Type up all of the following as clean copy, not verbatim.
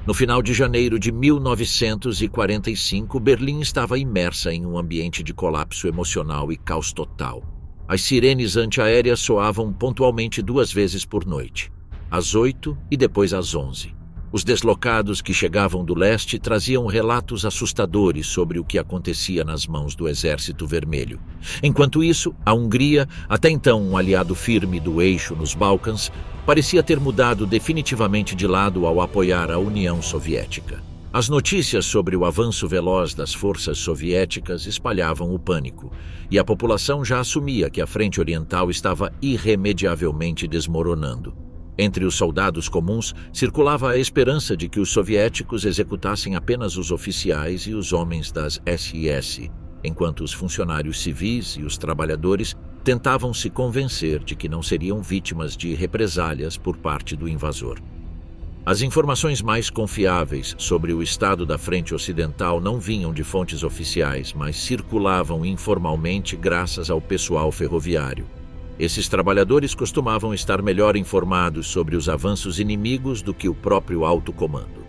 No final de janeiro de 1945, Berlim estava imersa em um ambiente de colapso emocional e caos total. As sirenes antiaéreas soavam pontualmente 2 vezes por noite, às 8 e depois às 11. Os deslocados que chegavam do leste traziam relatos assustadores sobre o que acontecia nas mãos do Exército Vermelho. Enquanto isso, a Hungria, até então um aliado firme do eixo nos Balcãs, parecia ter mudado definitivamente de lado ao apoiar a União Soviética. As notícias sobre o avanço veloz das forças soviéticas espalhavam o pânico, e a população já assumia que a frente oriental estava irremediavelmente desmoronando. Entre os soldados comuns circulava a esperança de que os soviéticos executassem apenas os oficiais e os homens das SS, enquanto os funcionários civis e os trabalhadores tentavam se convencer de que não seriam vítimas de represálias por parte do invasor. As informações mais confiáveis sobre o estado da frente ocidental não vinham de fontes oficiais, mas circulavam informalmente graças ao pessoal ferroviário. Esses trabalhadores costumavam estar melhor informados sobre os avanços inimigos do que o próprio alto comando.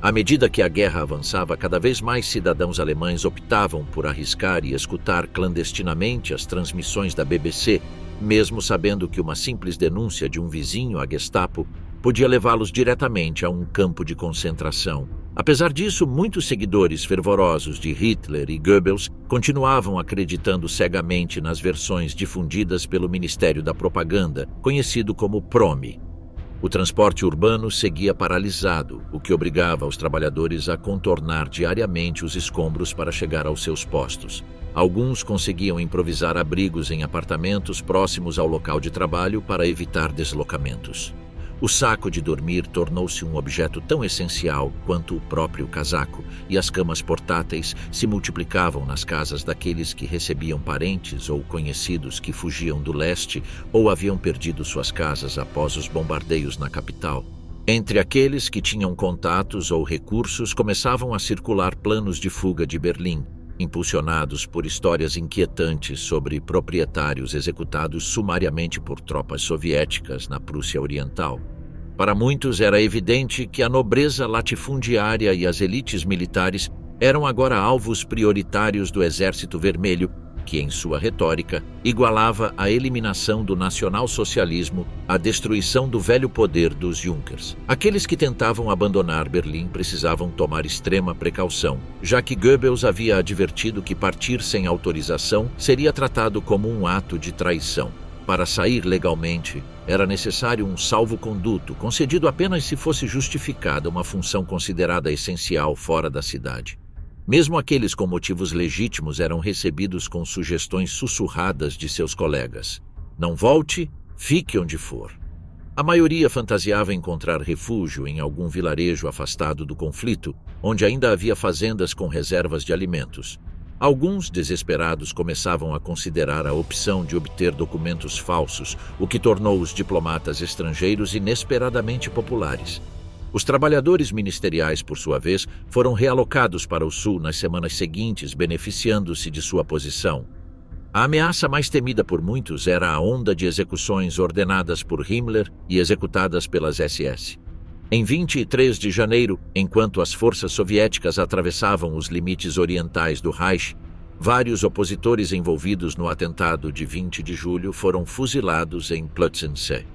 À medida que a guerra avançava, cada vez mais cidadãos alemães optavam por arriscar e escutar clandestinamente as transmissões da BBC, mesmo sabendo que uma simples denúncia de um vizinho à Gestapo podia levá-los diretamente a um campo de concentração. Apesar disso, muitos seguidores fervorosos de Hitler e Goebbels continuavam acreditando cegamente nas versões difundidas pelo Ministério da Propaganda, conhecido como PROMI. O transporte urbano seguia paralisado, o que obrigava os trabalhadores a contornar diariamente os escombros para chegar aos seus postos. Alguns conseguiam improvisar abrigos em apartamentos próximos ao local de trabalho para evitar deslocamentos. O saco de dormir tornou-se um objeto tão essencial quanto o próprio casaco, e as camas portáteis se multiplicavam nas casas daqueles que recebiam parentes ou conhecidos que fugiam do leste ou haviam perdido suas casas após os bombardeios na capital. Entre aqueles que tinham contatos ou recursos, começavam a circular planos de fuga de Berlim, impulsionados por histórias inquietantes sobre proprietários executados sumariamente por tropas soviéticas na Prússia Oriental. Para muitos era evidente que a nobreza latifundiária e as elites militares eram agora alvos prioritários do Exército Vermelho, que em sua retórica igualava a eliminação do nacionalsocialismo à destruição do velho poder dos Junkers. Aqueles que tentavam abandonar Berlim precisavam tomar extrema precaução, já que Goebbels havia advertido que partir sem autorização seria tratado como um ato de traição. Para sair legalmente, era necessário um salvo-conduto, concedido apenas se fosse justificada uma função considerada essencial fora da cidade. Mesmo aqueles com motivos legítimos eram recebidos com sugestões sussurradas de seus colegas. Não volte, fique onde for. A maioria fantasiava encontrar refúgio em algum vilarejo afastado do conflito, onde ainda havia fazendas com reservas de alimentos. Alguns, desesperados, começavam a considerar a opção de obter documentos falsos, o que tornou os diplomatas estrangeiros inesperadamente populares. Os trabalhadores ministeriais, por sua vez, foram realocados para o sul nas semanas seguintes, beneficiando-se de sua posição. A ameaça mais temida por muitos era a onda de execuções ordenadas por Himmler e executadas pelas SS. Em 23 de janeiro, enquanto as forças soviéticas atravessavam os limites orientais do Reich, vários opositores envolvidos no atentado de 20 de julho foram fuzilados em Plötzensee.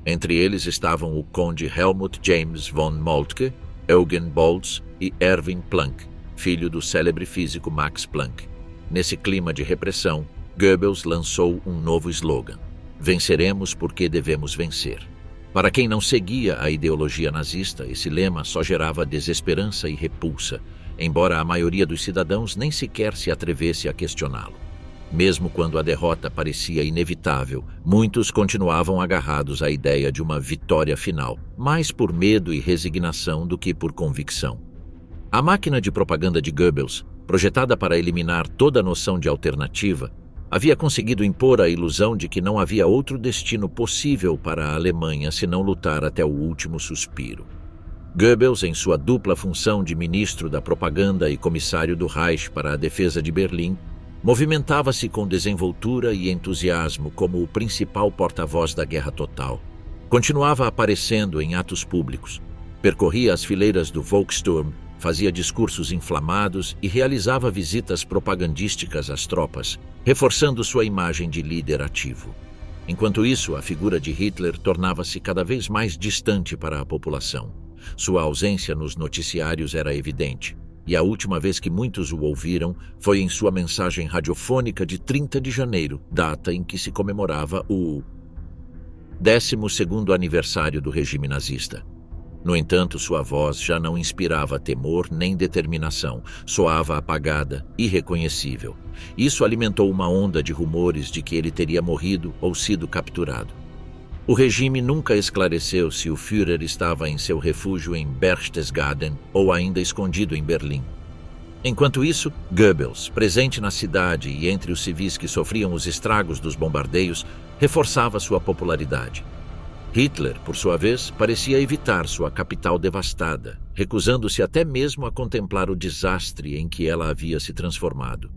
Entre eles estavam o conde Helmut James von Moltke, Eugen Boltz e Erwin Planck, filho do célebre físico Max Planck. Nesse clima de repressão, Goebbels lançou um novo slogan: "Venceremos porque devemos vencer". Para quem não seguia a ideologia nazista, esse lema só gerava desesperança e repulsa, embora a maioria dos cidadãos nem sequer se atrevesse a questioná-lo. Mesmo quando a derrota parecia inevitável, muitos continuavam agarrados à ideia de uma vitória final, mais por medo e resignação do que por convicção. A máquina de propaganda de Goebbels, projetada para eliminar toda noção de alternativa, havia conseguido impor a ilusão de que não havia outro destino possível para a Alemanha senão lutar até o último suspiro. Goebbels, em sua dupla função de ministro da propaganda e comissário do Reich para a defesa de Berlim, movimentava-se com desenvoltura e entusiasmo como o principal porta-voz da guerra total. Continuava aparecendo em atos públicos, Percorria as fileiras do Volkssturm, fazia discursos inflamados e realizava visitas propagandísticas às tropas, reforçando sua imagem de líder ativo. Enquanto isso, a figura de Hitler tornava-se cada vez mais distante para a população. Sua ausência nos noticiários era evidente, e a última vez que muitos o ouviram foi em sua mensagem radiofônica de 30 de janeiro, data em que se comemorava o 12º aniversário do regime nazista. No entanto, sua voz já não inspirava temor nem determinação, soava apagada, irreconhecível. Isso alimentou uma onda de rumores de que ele teria morrido ou sido capturado. O regime nunca esclareceu se o Führer estava em seu refúgio em Berchtesgaden ou ainda escondido em Berlim. Enquanto isso, Goebbels, presente na cidade e entre os civis que sofriam os estragos dos bombardeios, reforçava sua popularidade. Hitler, por sua vez, parecia evitar sua capital devastada, recusando-se até mesmo a contemplar o desastre em que ela havia se transformado.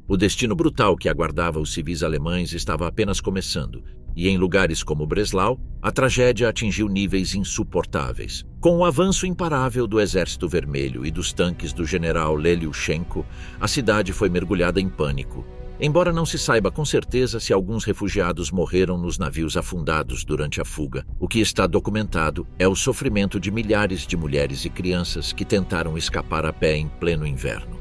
O destino brutal que aguardava os civis alemães estava apenas começando, e em lugares como Breslau, a tragédia atingiu níveis insuportáveis. Com o avanço imparável do Exército Vermelho e dos tanques do general Leliushenko, a cidade foi mergulhada em pânico. Embora não se saiba com certeza se alguns refugiados morreram nos navios afundados durante a fuga, o que está documentado é o sofrimento de milhares de mulheres e crianças que tentaram escapar a pé em pleno inverno.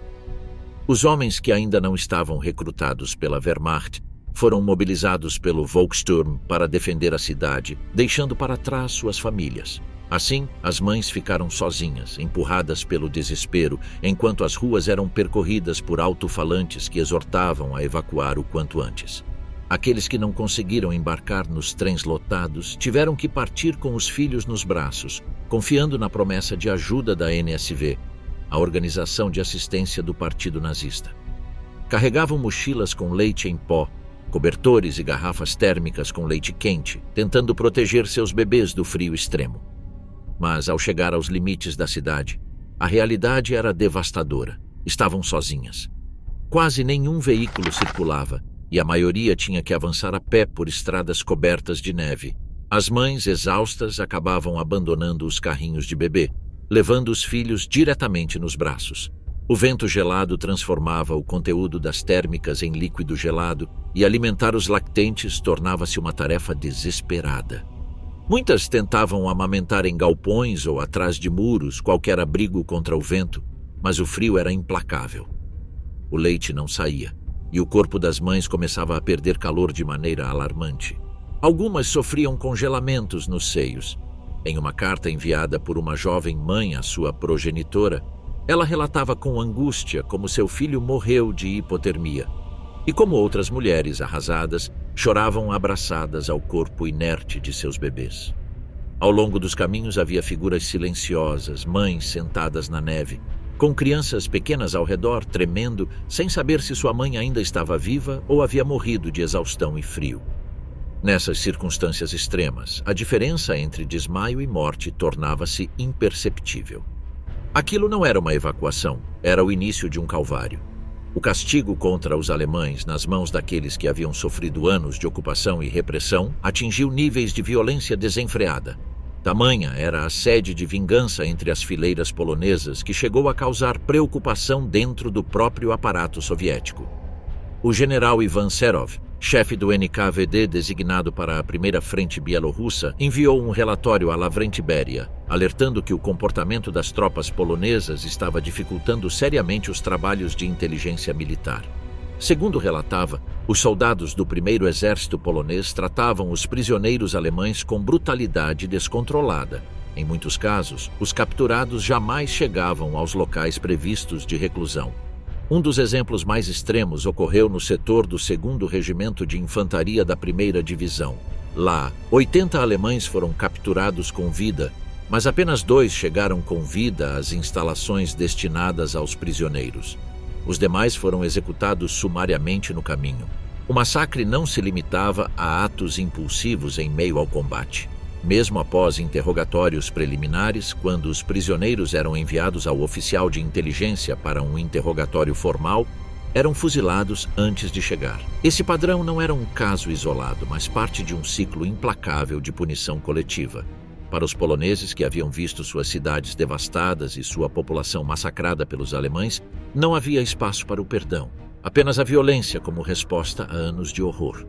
Os homens que ainda não estavam recrutados pela Wehrmacht foram mobilizados pelo Volkssturm para defender a cidade, deixando para trás suas famílias. Assim, as mães ficaram sozinhas, empurradas pelo desespero, enquanto as ruas eram percorridas por alto-falantes que exortavam a evacuar o quanto antes. Aqueles que não conseguiram embarcar nos trens lotados tiveram que partir com os filhos nos braços, confiando na promessa de ajuda da NSV, a Organização de Assistência do Partido Nazista. Carregavam mochilas com leite em pó, cobertores e garrafas térmicas com leite quente, tentando proteger seus bebês do frio extremo. Mas, ao chegar aos limites da cidade, a realidade era devastadora. Estavam sozinhas. Quase nenhum veículo circulava, e a maioria tinha que avançar a pé por estradas cobertas de neve. As mães, exaustas, acabavam abandonando os carrinhos de bebê, levando os filhos diretamente nos braços. O vento gelado transformava o conteúdo das térmicas em líquido gelado, e alimentar os lactentes tornava-se uma tarefa desesperada. Muitas tentavam amamentar em galpões ou atrás de muros, qualquer abrigo contra o vento, mas o frio era implacável. O leite não saía, e o corpo das mães começava a perder calor de maneira alarmante. Algumas sofriam congelamentos nos seios. Em uma carta enviada por uma jovem mãe à sua progenitora, ela relatava com angústia como seu filho morreu de hipotermia. E como outras mulheres arrasadas, choravam abraçadas ao corpo inerte de seus bebês. Ao longo dos caminhos havia figuras silenciosas, mães sentadas na neve, com crianças pequenas ao redor, tremendo, sem saber se sua mãe ainda estava viva ou havia morrido de exaustão e frio. Nessas circunstâncias extremas, a diferença entre desmaio e morte tornava-se imperceptível. Aquilo não era uma evacuação, era o início de um calvário. O castigo contra os alemães nas mãos daqueles que haviam sofrido anos de ocupação e repressão atingiu níveis de violência desenfreada. Tamanha era a sede de vingança entre as fileiras polonesas que chegou a causar preocupação dentro do próprio aparato soviético. O general Ivan Serov, chefe do NKVD designado para a primeira frente bielorrussa, enviou um relatório à Lavrenti Beria, alertando que o comportamento das tropas polonesas estava dificultando seriamente os trabalhos de inteligência militar. Segundo relatava, os soldados do primeiro exército polonês tratavam os prisioneiros alemães com brutalidade descontrolada. Em muitos casos, os capturados jamais chegavam aos locais previstos de reclusão. Um dos exemplos mais extremos ocorreu no setor do 2º Regimento de Infantaria da 1ª Divisão. Lá, 80 alemães foram capturados com vida, mas apenas 2 chegaram com vida às instalações destinadas aos prisioneiros. Os demais foram executados sumariamente no caminho. O massacre não se limitava a atos impulsivos em meio ao combate. Mesmo após interrogatórios preliminares, quando os prisioneiros eram enviados ao oficial de inteligência para um interrogatório formal, eram fuzilados antes de chegar. Esse padrão não era um caso isolado, mas parte de um ciclo implacável de punição coletiva. Para os poloneses que haviam visto suas cidades devastadas e sua população massacrada pelos alemães, não havia espaço para o perdão, apenas a violência como resposta a anos de horror.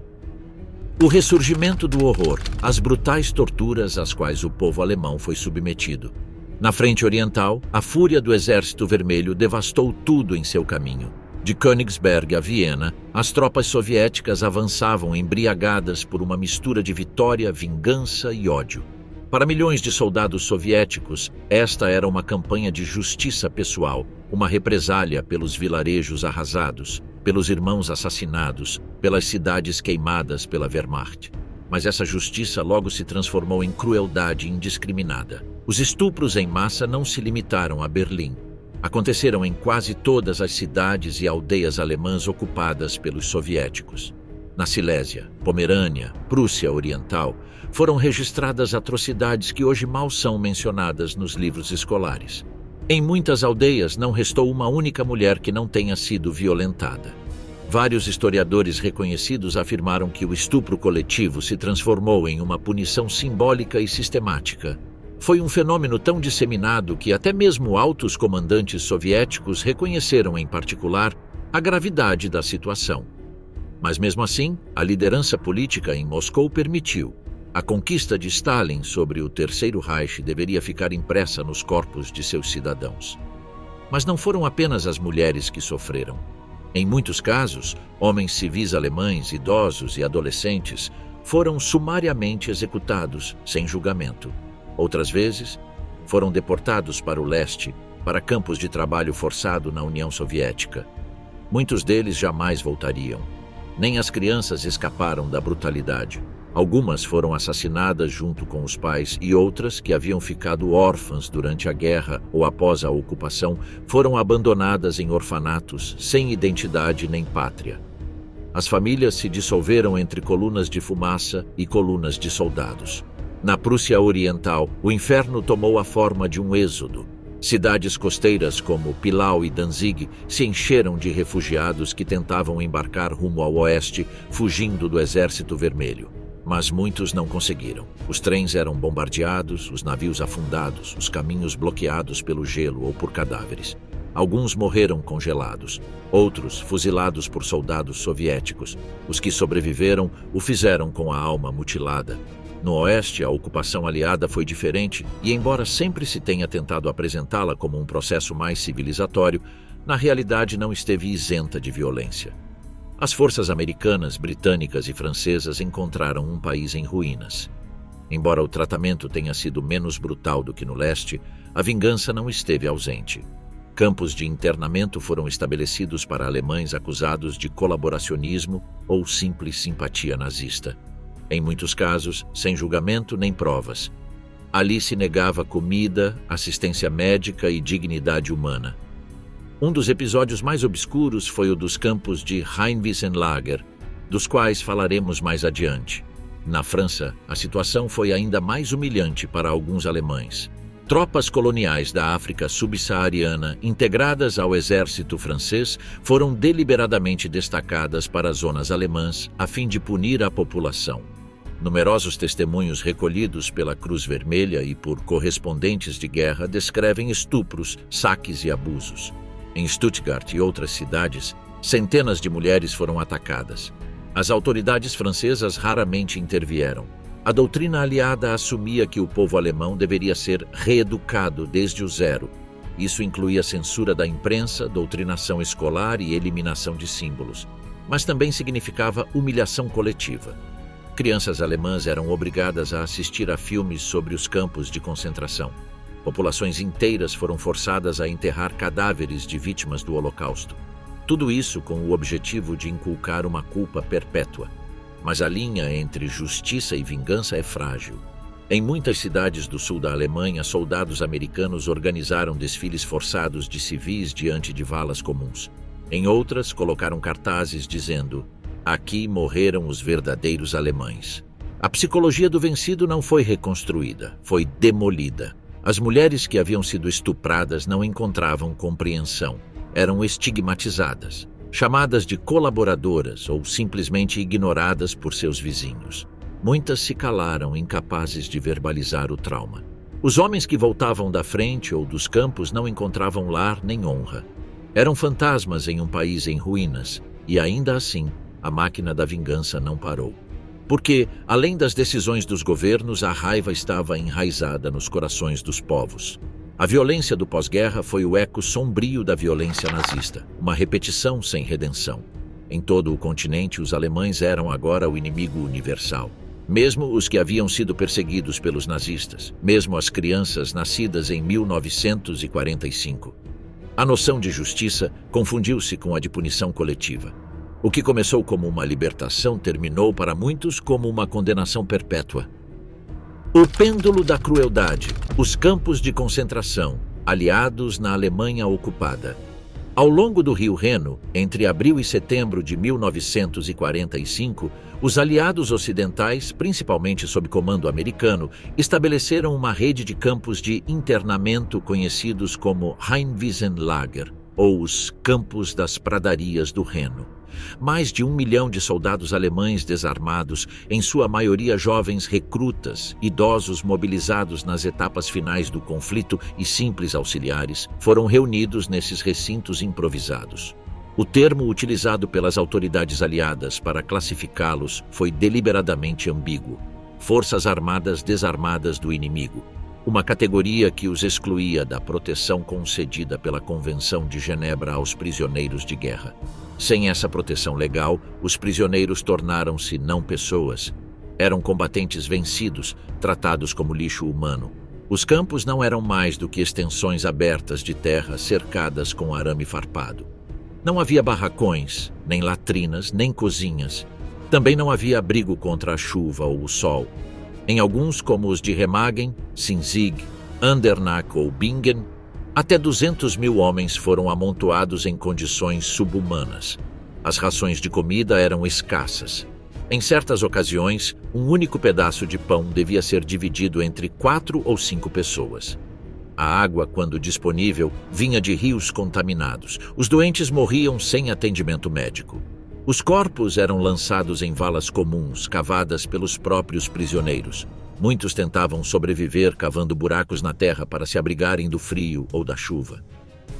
O ressurgimento do horror, as brutais torturas às quais o povo alemão foi submetido. Na frente oriental, a fúria do Exército Vermelho devastou tudo em seu caminho. De Königsberg a Viena, as tropas soviéticas avançavam embriagadas por uma mistura de vitória, vingança e ódio. Para milhões de soldados soviéticos, esta era uma campanha de justiça pessoal, uma represália pelos vilarejos arrasados, pelos irmãos assassinados, pelas cidades queimadas pela Wehrmacht. Mas essa justiça logo se transformou em crueldade indiscriminada. Os estupros em massa não se limitaram a Berlim. Aconteceram em quase todas as cidades e aldeias alemãs ocupadas pelos soviéticos. Na Silésia, Pomerânia, Prússia Oriental, foram registradas atrocidades que hoje mal são mencionadas nos livros escolares. Em muitas aldeias não restou uma única mulher que não tenha sido violentada. Vários historiadores reconhecidos afirmaram que o estupro coletivo se transformou em uma punição simbólica e sistemática. Foi um fenômeno tão disseminado que até mesmo altos comandantes soviéticos reconheceram, em particular, a gravidade da situação. Mas mesmo assim, a liderança política em Moscou permitiu. A conquista de Stalin sobre o Terceiro Reich deveria ficar impressa nos corpos de seus cidadãos. Mas não foram apenas as mulheres que sofreram. Em muitos casos, homens civis alemães, idosos e adolescentes foram sumariamente executados, sem julgamento. Outras vezes, foram deportados para o leste, para campos de trabalho forçado na União Soviética. Muitos deles jamais voltariam. Nem as crianças escaparam da brutalidade. Algumas foram assassinadas junto com os pais e outras, que haviam ficado órfãs durante a guerra ou após a ocupação, foram abandonadas em orfanatos, sem identidade nem pátria. As famílias se dissolveram entre colunas de fumaça e colunas de soldados. Na Prússia Oriental, o inferno tomou a forma de um êxodo. Cidades costeiras como Pilau e Danzig se encheram de refugiados que tentavam embarcar rumo ao oeste, fugindo do Exército Vermelho. Mas muitos não conseguiram. Os trens eram bombardeados, os navios afundados, os caminhos bloqueados pelo gelo ou por cadáveres. Alguns morreram congelados, outros fuzilados por soldados soviéticos. Os que sobreviveram o fizeram com a alma mutilada. No oeste, a ocupação aliada foi diferente e, embora sempre se tenha tentado apresentá-la como um processo mais civilizatório, na realidade não esteve isenta de violência. As forças americanas, britânicas e francesas encontraram um país em ruínas. Embora o tratamento tenha sido menos brutal do que no leste, a vingança não esteve ausente. Campos de internamento foram estabelecidos para alemães acusados de colaboracionismo ou simples simpatia nazista. Em muitos casos, sem julgamento nem provas. Ali se negava comida, assistência médica e dignidade humana. Um dos episódios mais obscuros foi o dos campos de Rheinwissenlager, dos quais falaremos mais adiante. Na França, a situação foi ainda mais humilhante para alguns alemães. Tropas coloniais da África subsaariana, integradas ao exército francês, foram deliberadamente destacadas para as zonas alemãs, a fim de punir a população. Numerosos testemunhos recolhidos pela Cruz Vermelha e por correspondentes de guerra descrevem estupros, saques e abusos. Em Stuttgart e outras cidades, centenas de mulheres foram atacadas. As autoridades francesas raramente intervieram. A doutrina aliada assumia que o povo alemão deveria ser reeducado desde o zero. Isso incluía censura da imprensa, doutrinação escolar e eliminação de símbolos. Mas também significava humilhação coletiva. Crianças alemãs eram obrigadas a assistir a filmes sobre os campos de concentração. Populações inteiras foram forçadas a enterrar cadáveres de vítimas do Holocausto. Tudo isso com o objetivo de inculcar uma culpa perpétua. Mas a linha entre justiça e vingança é frágil. Em muitas cidades do sul da Alemanha, soldados americanos organizaram desfiles forçados de civis diante de valas comuns. Em outras, colocaram cartazes dizendo: "Aqui morreram os verdadeiros alemães". A psicologia do vencido não foi reconstruída, foi demolida. As mulheres que haviam sido estupradas não encontravam compreensão. Eram estigmatizadas, chamadas de colaboradoras ou simplesmente ignoradas por seus vizinhos. Muitas se calaram, incapazes de verbalizar o trauma. Os homens que voltavam da frente ou dos campos não encontravam lar nem honra. Eram fantasmas em um país em ruínas, e ainda assim, a máquina da vingança não parou. Porque, além das decisões dos governos, a raiva estava enraizada nos corações dos povos. A violência do pós-guerra foi o eco sombrio da violência nazista, uma repetição sem redenção. Em todo o continente, os alemães eram agora o inimigo universal. Mesmo os que haviam sido perseguidos pelos nazistas, mesmo as crianças nascidas em 1945. A noção de justiça confundiu-se com a de punição coletiva. O que começou como uma libertação terminou para muitos como uma condenação perpétua. O pêndulo da crueldade, os campos de concentração, aliados na Alemanha ocupada. Ao longo do rio Reno, entre abril e setembro de 1945, os aliados ocidentais, principalmente sob comando americano, estabeleceram uma rede de campos de internamento conhecidos como Rheinwiesenlager, ou os Campos das Pradarias do Reno. Mais de 1 milhão de soldados alemães desarmados, em sua maioria jovens recrutas, idosos mobilizados nas etapas finais do conflito e simples auxiliares, foram reunidos nesses recintos improvisados. O termo utilizado pelas autoridades aliadas para classificá-los foi deliberadamente ambíguo: Forças Armadas Desarmadas do Inimigo, uma categoria que os excluía da proteção concedida pela Convenção de Genebra aos prisioneiros de guerra. Sem essa proteção legal, os prisioneiros tornaram-se não pessoas. Eram combatentes vencidos, tratados como lixo humano. Os campos não eram mais do que extensões abertas de terra cercadas com arame farpado. Não havia barracões, nem latrinas, nem cozinhas. Também não havia abrigo contra a chuva ou o sol. Em alguns, como os de Remagen, Sinzig, Andernach ou Bingen, até 200 mil homens foram amontoados em condições subhumanas. As rações de comida eram escassas. Em certas ocasiões, um único pedaço de pão devia ser dividido entre 4 ou 5 pessoas. A água, quando disponível, vinha de rios contaminados. Os doentes morriam sem atendimento médico. Os corpos eram lançados em valas comuns, cavadas pelos próprios prisioneiros. Muitos tentavam sobreviver cavando buracos na terra para se abrigarem do frio ou da chuva.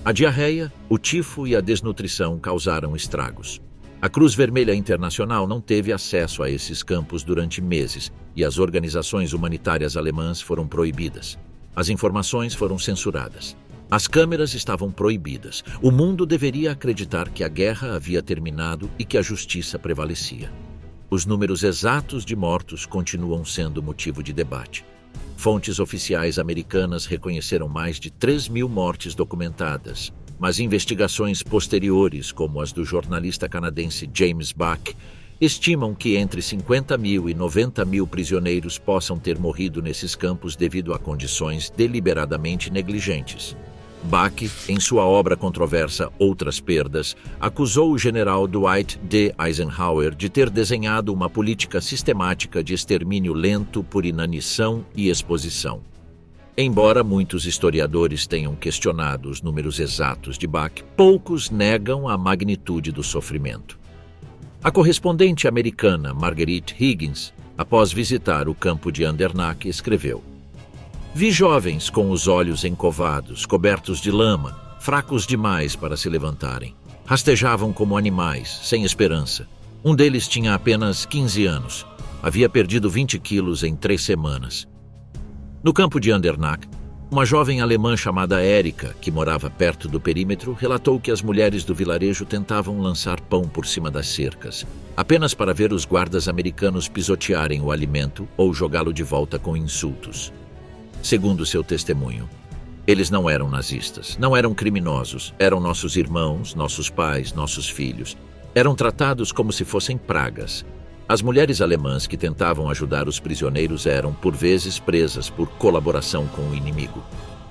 A diarreia, o tifo e a desnutrição causaram estragos. A Cruz Vermelha Internacional não teve acesso a esses campos durante meses e as organizações humanitárias alemãs foram proibidas. As informações foram censuradas. As câmeras estavam proibidas. O mundo deveria acreditar que a guerra havia terminado e que a justiça prevalecia. Os números exatos de mortos continuam sendo motivo de debate. Fontes oficiais americanas reconheceram mais de 3.000 mortes documentadas, mas investigações posteriores, como as do jornalista canadense James Bach, estimam que entre 50 mil e 90 mil prisioneiros possam ter morrido nesses campos devido a condições deliberadamente negligentes. Bach, em sua obra controversa Outras Perdas, acusou o general Dwight D. Eisenhower de ter desenhado uma política sistemática de extermínio lento por inanição e exposição. Embora muitos historiadores tenham questionado os números exatos de Bach, poucos negam a magnitude do sofrimento. A correspondente americana Marguerite Higgins, após visitar o campo de Andernach, escreveu: "Vi jovens com os olhos encovados, cobertos de lama, fracos demais para se levantarem. Rastejavam como animais, sem esperança. Um deles tinha apenas 15 anos. Havia perdido 20 quilos em 3 semanas. No campo de Andernach, uma jovem alemã chamada Erika, que morava perto do perímetro, relatou que as mulheres do vilarejo tentavam lançar pão por cima das cercas, apenas para ver os guardas americanos pisotearem o alimento ou jogá-lo de volta com insultos. Segundo seu testemunho, eles não eram nazistas, não eram criminosos, eram nossos irmãos, nossos pais, nossos filhos. Eram tratados como se fossem pragas. As mulheres alemãs que tentavam ajudar os prisioneiros eram, por vezes, presas por colaboração com o inimigo.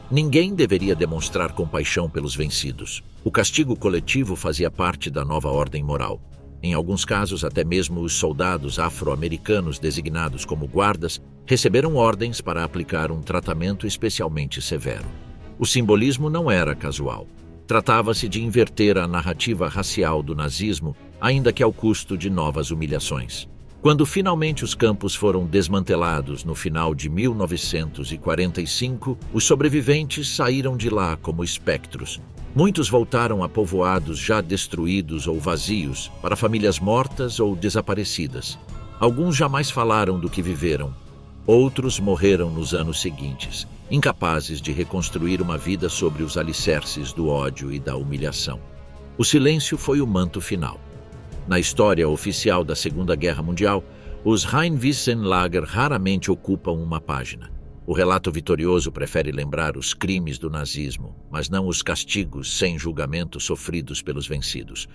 Ninguém deveria demonstrar compaixão pelos vencidos. O castigo coletivo fazia parte da nova ordem moral. Em alguns casos, até mesmo os soldados afro-americanos designados como guardas receberam ordens para aplicar um tratamento especialmente severo. O simbolismo não era casual. Tratava-se de inverter a narrativa racial do nazismo, ainda que ao custo de novas humilhações. Quando finalmente os campos foram desmantelados no final de 1945, os sobreviventes saíram de lá como espectros. Muitos voltaram a povoados já destruídos ou vazios, para famílias mortas ou desaparecidas. Alguns jamais falaram do que viveram. Outros morreram nos anos seguintes, incapazes de reconstruir uma vida sobre os alicerces do ódio e da humilhação. O silêncio foi o manto final. Na história oficial da Segunda Guerra Mundial, os Rheinwissenlager raramente ocupam uma página. O relato vitorioso prefere lembrar os crimes do nazismo, mas não os castigos sem julgamento sofridos pelos vencidos.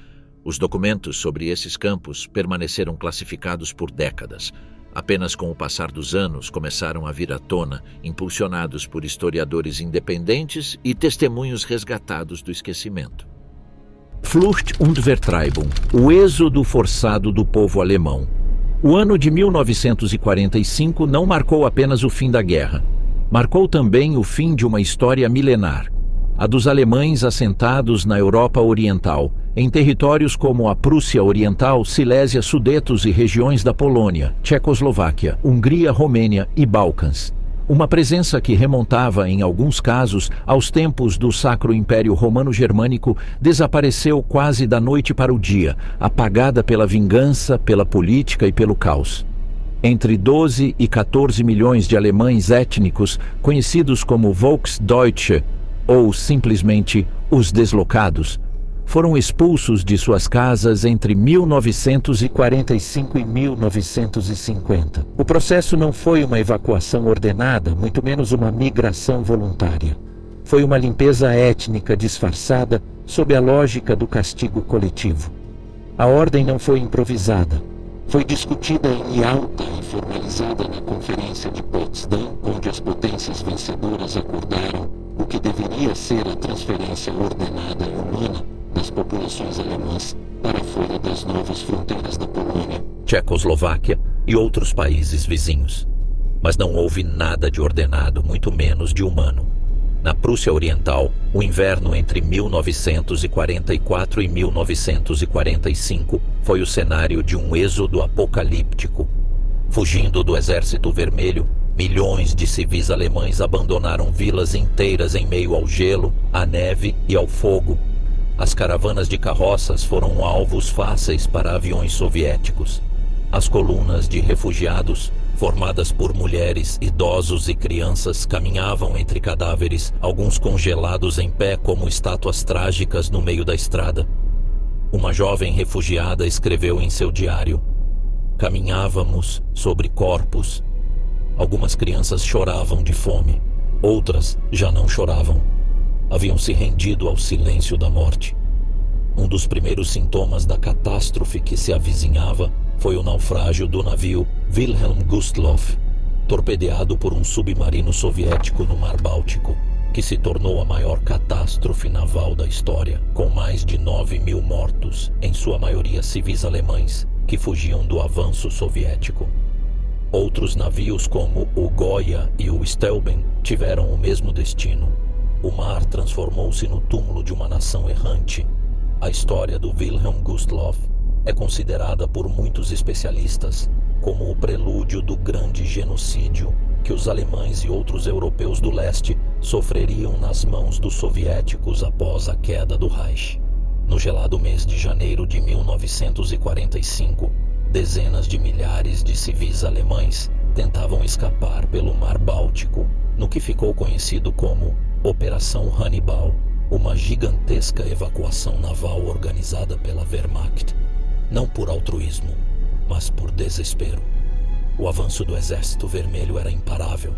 Os documentos sobre esses campos permaneceram classificados por décadas. Apenas com o passar dos anos começaram a vir à tona, impulsionados por historiadores independentes e testemunhos resgatados do esquecimento. Flucht und Vertreibung, o êxodo forçado do povo alemão. O ano de 1945 não marcou apenas o fim da guerra. Marcou também o fim de uma história milenar, a dos alemães assentados na Europa Oriental, em territórios como a Prússia Oriental, Silésia, Sudetos e regiões da Polônia, Tchecoslováquia, Hungria, Romênia e Balcãs. Uma presença que remontava, em alguns casos, aos tempos do Sacro Império Romano-Germânico, desapareceu quase da noite para o dia, apagada pela vingança, pela política e pelo caos. Entre 12 e 14 milhões de alemães étnicos, conhecidos como Volksdeutsche, ou simplesmente os deslocados, foram expulsos de suas casas entre 1945 e 1950. O processo não foi uma evacuação ordenada, muito menos uma migração voluntária. Foi uma limpeza étnica disfarçada sob a lógica do castigo coletivo. A ordem não foi improvisada. Foi discutida em Yalta e formalizada na Conferência de Potsdam, onde as potências vencedoras acordaram o que deveria ser a transferência ordenada e humana das populações alemãs para fora das novas fronteiras da Polônia, Tchecoslováquia e outros países vizinhos. Mas não houve nada de ordenado, muito menos de humano. Na Prússia Oriental, o inverno entre 1944 e 1945 foi o cenário de um êxodo apocalíptico. Fugindo do Exército Vermelho, milhões de civis alemães abandonaram vilas inteiras em meio ao gelo, à neve e ao fogo. As caravanas de carroças foram alvos fáceis para aviões soviéticos. As colunas de refugiados, formadas por mulheres, idosos e crianças, caminhavam entre cadáveres, alguns congelados em pé como estátuas trágicas no meio da estrada. Uma jovem refugiada escreveu em seu diário: "Caminhávamos sobre corpos. Algumas crianças choravam de fome, outras já não choravam. Haviam se rendido ao silêncio da morte. Um dos primeiros sintomas da catástrofe que se avizinhava foi o naufrágio do navio Wilhelm Gustloff, torpedeado por um submarino soviético no Mar Báltico, que se tornou a maior catástrofe naval da história, com mais de 9.000 mortos, em sua maioria civis alemães, que fugiam do avanço soviético. Outros navios como o Goya e o Stelben tiveram o mesmo destino. O mar transformou-se no túmulo de uma nação errante. A história do Wilhelm Gustloff é considerada por muitos especialistas como o prelúdio do grande genocídio que os alemães e outros europeus do leste sofreriam nas mãos dos soviéticos após a queda do Reich. No gelado mês de janeiro de 1945, dezenas de milhares de civis alemães tentavam escapar pelo Mar Báltico, no que ficou conhecido como Operação Hannibal, uma gigantesca evacuação naval organizada pela Wehrmacht, não por altruísmo, mas por desespero. O avanço do Exército Vermelho era imparável,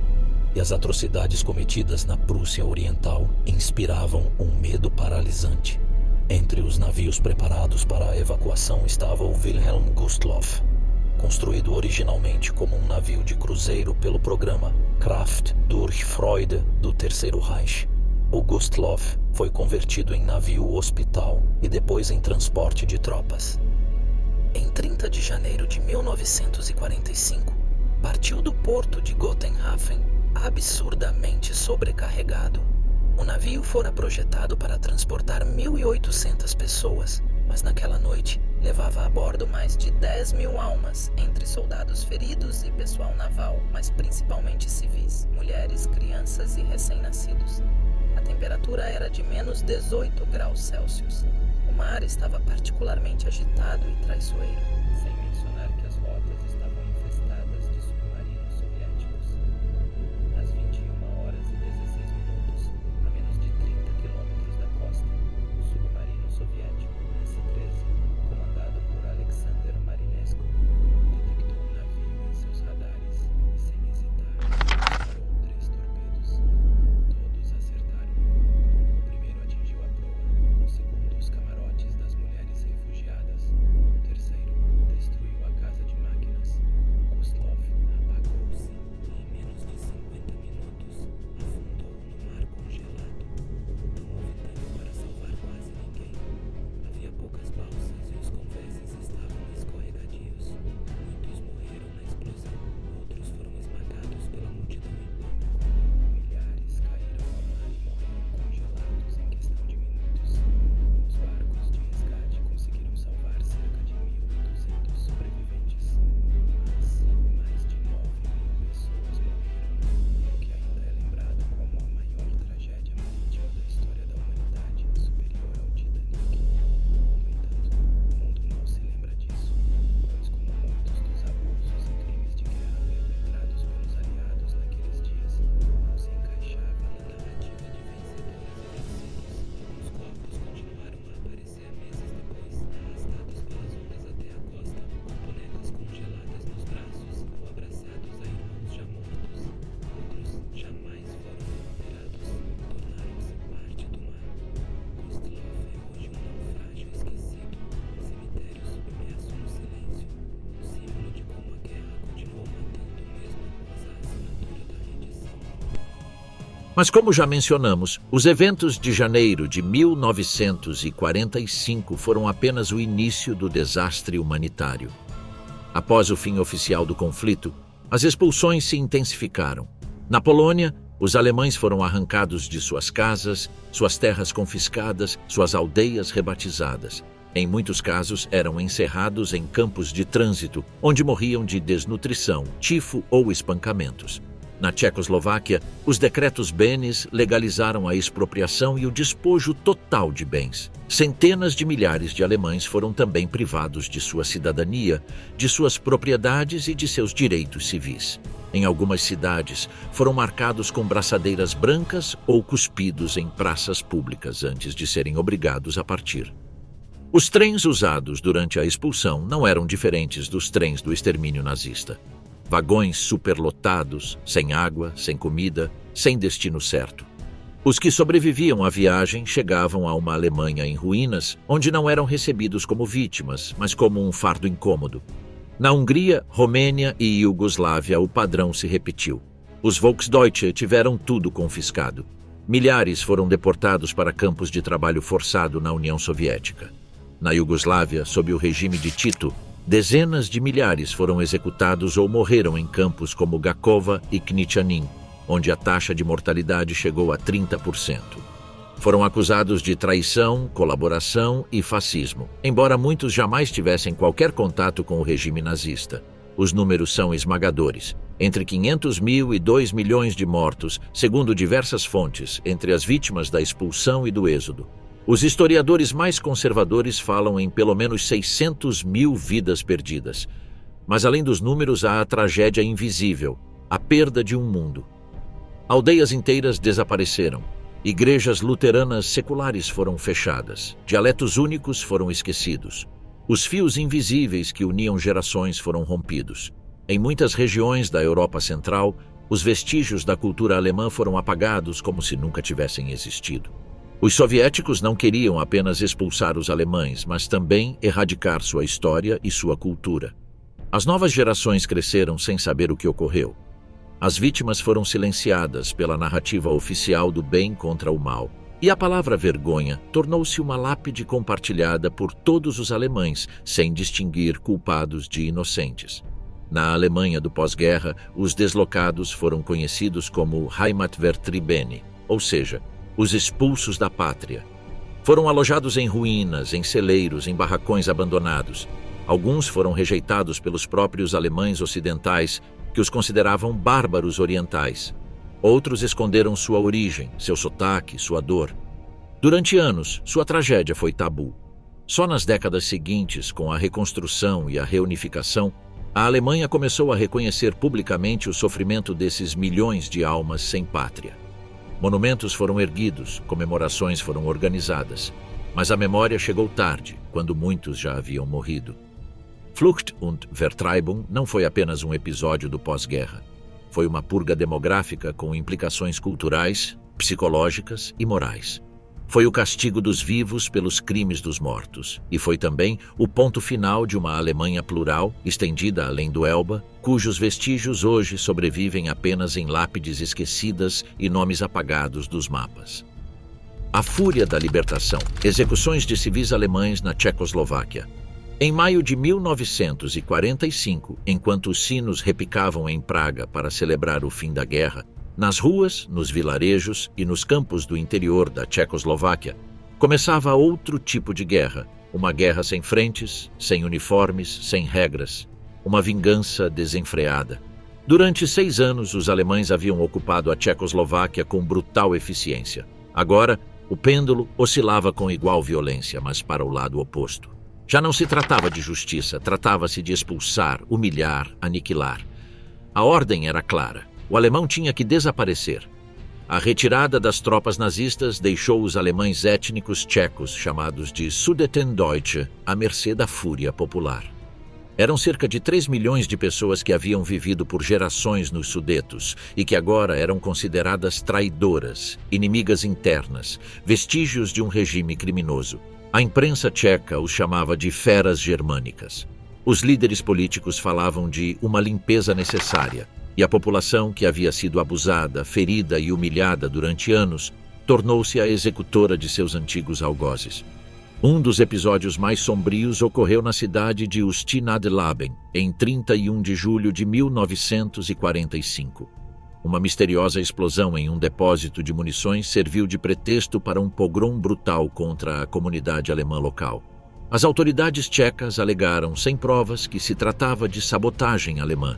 e as atrocidades cometidas na Prússia Oriental inspiravam um medo paralisante. Entre os navios preparados para a evacuação estava o Wilhelm Gustloff, construído originalmente como um navio de cruzeiro pelo programa Kraft durch Freude do Terceiro Reich. O Gustloff foi convertido em navio-hospital e depois em transporte de tropas. Em 30 de janeiro de 1945, partiu do porto de Gotenhafen, absurdamente sobrecarregado. O navio fora projetado para transportar 1.800 pessoas, mas naquela noite levava a bordo mais de 10.000 almas, entre soldados feridos e pessoal naval, mas principalmente civis, mulheres, crianças e recém-nascidos. A temperatura era de menos 18 graus Celsius. O mar estava particularmente agitado e traiçoeiro, sem mencionar que as rotas estavam infestadas de submarinos soviéticos. Às 21h16, a menos de 30 quilômetros da costa, o submarino soviético S-13, comandado por Alexander Marinescu, detectou o navio em seus radares e, sem hesitar, disparou 3 torpedos. Todos acertaram. O primeiro atingiu a proa, o segundo os camarotes das mulheres refugiadas, o terceiro destruiu a casa de máquinas. Kozlov apagou-se e, em menos de 50 minutos, afundou no mar congelado. Não houve tempo para salvar quase ninguém. Havia poucas balsas e os conveses estavam escorregadios. Muitos morreram na explosão, outros foram esmagados pela multidão em pânico. Milhares caíram ao mar e morreram congelados em questão de minutos. Os barcos de resgate conseguiram salvar cerca de 1.200 sobreviventes, mas mais de 9.000 pessoas morreram, o que ainda é lembrado como a maior tragédia marítima da história da humanidade, superior ao Titanic. No entanto, o mundo não se lembra disso, pois, como muitos dos abusos e crimes de guerra perpetrados pelos aliados naqueles dias não se encaixava na narrativa de vencedores e vencidos, os corpos continuaram a aparecer meses depois, arrastados pelas ondas até a costa, com bonecas congeladas nos braços ou abraçados a irmãos já mortos. Outros jamais foram recuperados, tornaram-se parte do mar. Kozlov é hoje um naufrágio esquecido, um cemitério submerso no silêncio, um símbolo de como a guerra continuou matando mesmo após a assinatura da rendição. Mas como já mencionamos, os eventos de janeiro de 1945 foram apenas o início do desastre humanitário. Após o fim oficial do conflito, as expulsões se intensificaram. Na Polônia, os alemães foram arrancados de suas casas, suas terras confiscadas, suas aldeias rebatizadas. Em muitos casos, eram encerrados em campos de trânsito, onde morriam de desnutrição, tifo ou espancamentos. Na Tchecoslováquia, os decretos Benes legalizaram a expropriação e o despojo total de bens. Centenas de milhares de alemães foram também privados de sua cidadania, de suas propriedades e de seus direitos civis. Em algumas cidades, foram marcados com braçadeiras brancas ou cuspidos em praças públicas antes de serem obrigados a partir. Os trens usados durante a expulsão não eram diferentes dos trens do extermínio nazista. Vagões superlotados, sem água, sem comida, sem destino certo. Os que sobreviviam à viagem chegavam a uma Alemanha em ruínas, onde não eram recebidos como vítimas, mas como um fardo incômodo. Na Hungria, Romênia e Iugoslávia, o padrão se repetiu. Os Volksdeutsche tiveram tudo confiscado. Milhares foram deportados para campos de trabalho forçado na União Soviética. Na Iugoslávia, sob o regime de Tito, dezenas de milhares foram executados ou morreram em campos como Gakova e Knichanin, onde a taxa de mortalidade chegou a 30%. Foram acusados de traição, colaboração e fascismo, embora muitos jamais tivessem qualquer contato com o regime nazista. Os números são esmagadores. Entre 500 mil e 2 milhões de mortos, segundo diversas fontes, entre as vítimas da expulsão e do êxodo. Os historiadores mais conservadores falam em pelo menos 600 mil vidas perdidas. Mas além dos números há a tragédia invisível, a perda de um mundo. Aldeias inteiras desapareceram. Igrejas luteranas seculares foram fechadas. Dialetos únicos foram esquecidos. Os fios invisíveis que uniam gerações foram rompidos. Em muitas regiões da Europa Central, os vestígios da cultura alemã foram apagados como se nunca tivessem existido. Os soviéticos não queriam apenas expulsar os alemães, mas também erradicar sua história e sua cultura. As novas gerações cresceram sem saber o que ocorreu. As vítimas foram silenciadas pela narrativa oficial do bem contra o mal, e a palavra vergonha tornou-se uma lápide compartilhada por todos os alemães, sem distinguir culpados de inocentes. Na Alemanha do pós-guerra, os deslocados foram conhecidos como Heimatvertriebene, ou seja, os expulsos da pátria. Foram alojados em ruínas, em celeiros, em barracões abandonados. Alguns foram rejeitados pelos próprios alemães ocidentais, que os consideravam bárbaros orientais. Outros esconderam sua origem, seu sotaque, sua dor. Durante anos, sua tragédia foi tabu. Só nas décadas seguintes, com a reconstrução e a reunificação, a Alemanha começou a reconhecer publicamente o sofrimento desses milhões de almas sem pátria. Monumentos foram erguidos, comemorações foram organizadas, mas a memória chegou tarde, quando muitos já haviam morrido. Flucht und Vertreibung não foi apenas um episódio do pós-guerra. Foi uma purga demográfica com implicações culturais, psicológicas e morais. Foi o castigo dos vivos pelos crimes dos mortos, e foi também o ponto final de uma Alemanha plural, estendida além do Elba, cujos vestígios hoje sobrevivem apenas em lápides esquecidas e nomes apagados dos mapas. A fúria da libertação, execuções de civis alemães na Tchecoslováquia. Em maio de 1945, enquanto os sinos repicavam em Praga para celebrar o fim da guerra, nas ruas, nos vilarejos e nos campos do interior da Tchecoslováquia, começava outro tipo de guerra, uma guerra sem frentes, sem uniformes, sem regras, uma vingança desenfreada. Durante 6 anos, os alemães haviam ocupado a Tchecoslováquia com brutal eficiência. Agora, o pêndulo oscilava com igual violência, mas para o lado oposto. Já não se tratava de justiça, tratava-se de expulsar, humilhar, aniquilar. A ordem era clara. O alemão tinha que desaparecer. A retirada das tropas nazistas deixou os alemães étnicos tchecos, chamados de Sudetendeutsche, à mercê da fúria popular. Eram cerca de 3 milhões de pessoas que haviam vivido por gerações nos Sudetos e que agora eram consideradas traidoras, inimigas internas, vestígios de um regime criminoso. A imprensa tcheca os chamava de feras germânicas. Os líderes políticos falavam de uma limpeza necessária, e a população, que havia sido abusada, ferida e humilhada durante anos, tornou-se a executora de seus antigos algozes. Um dos episódios mais sombrios ocorreu na cidade de Ust nad Labem, em 31 de julho de 1945. Uma misteriosa explosão em um depósito de munições serviu de pretexto para um pogrom brutal contra a comunidade alemã local. As autoridades tchecas alegaram, sem provas, que se tratava de sabotagem alemã.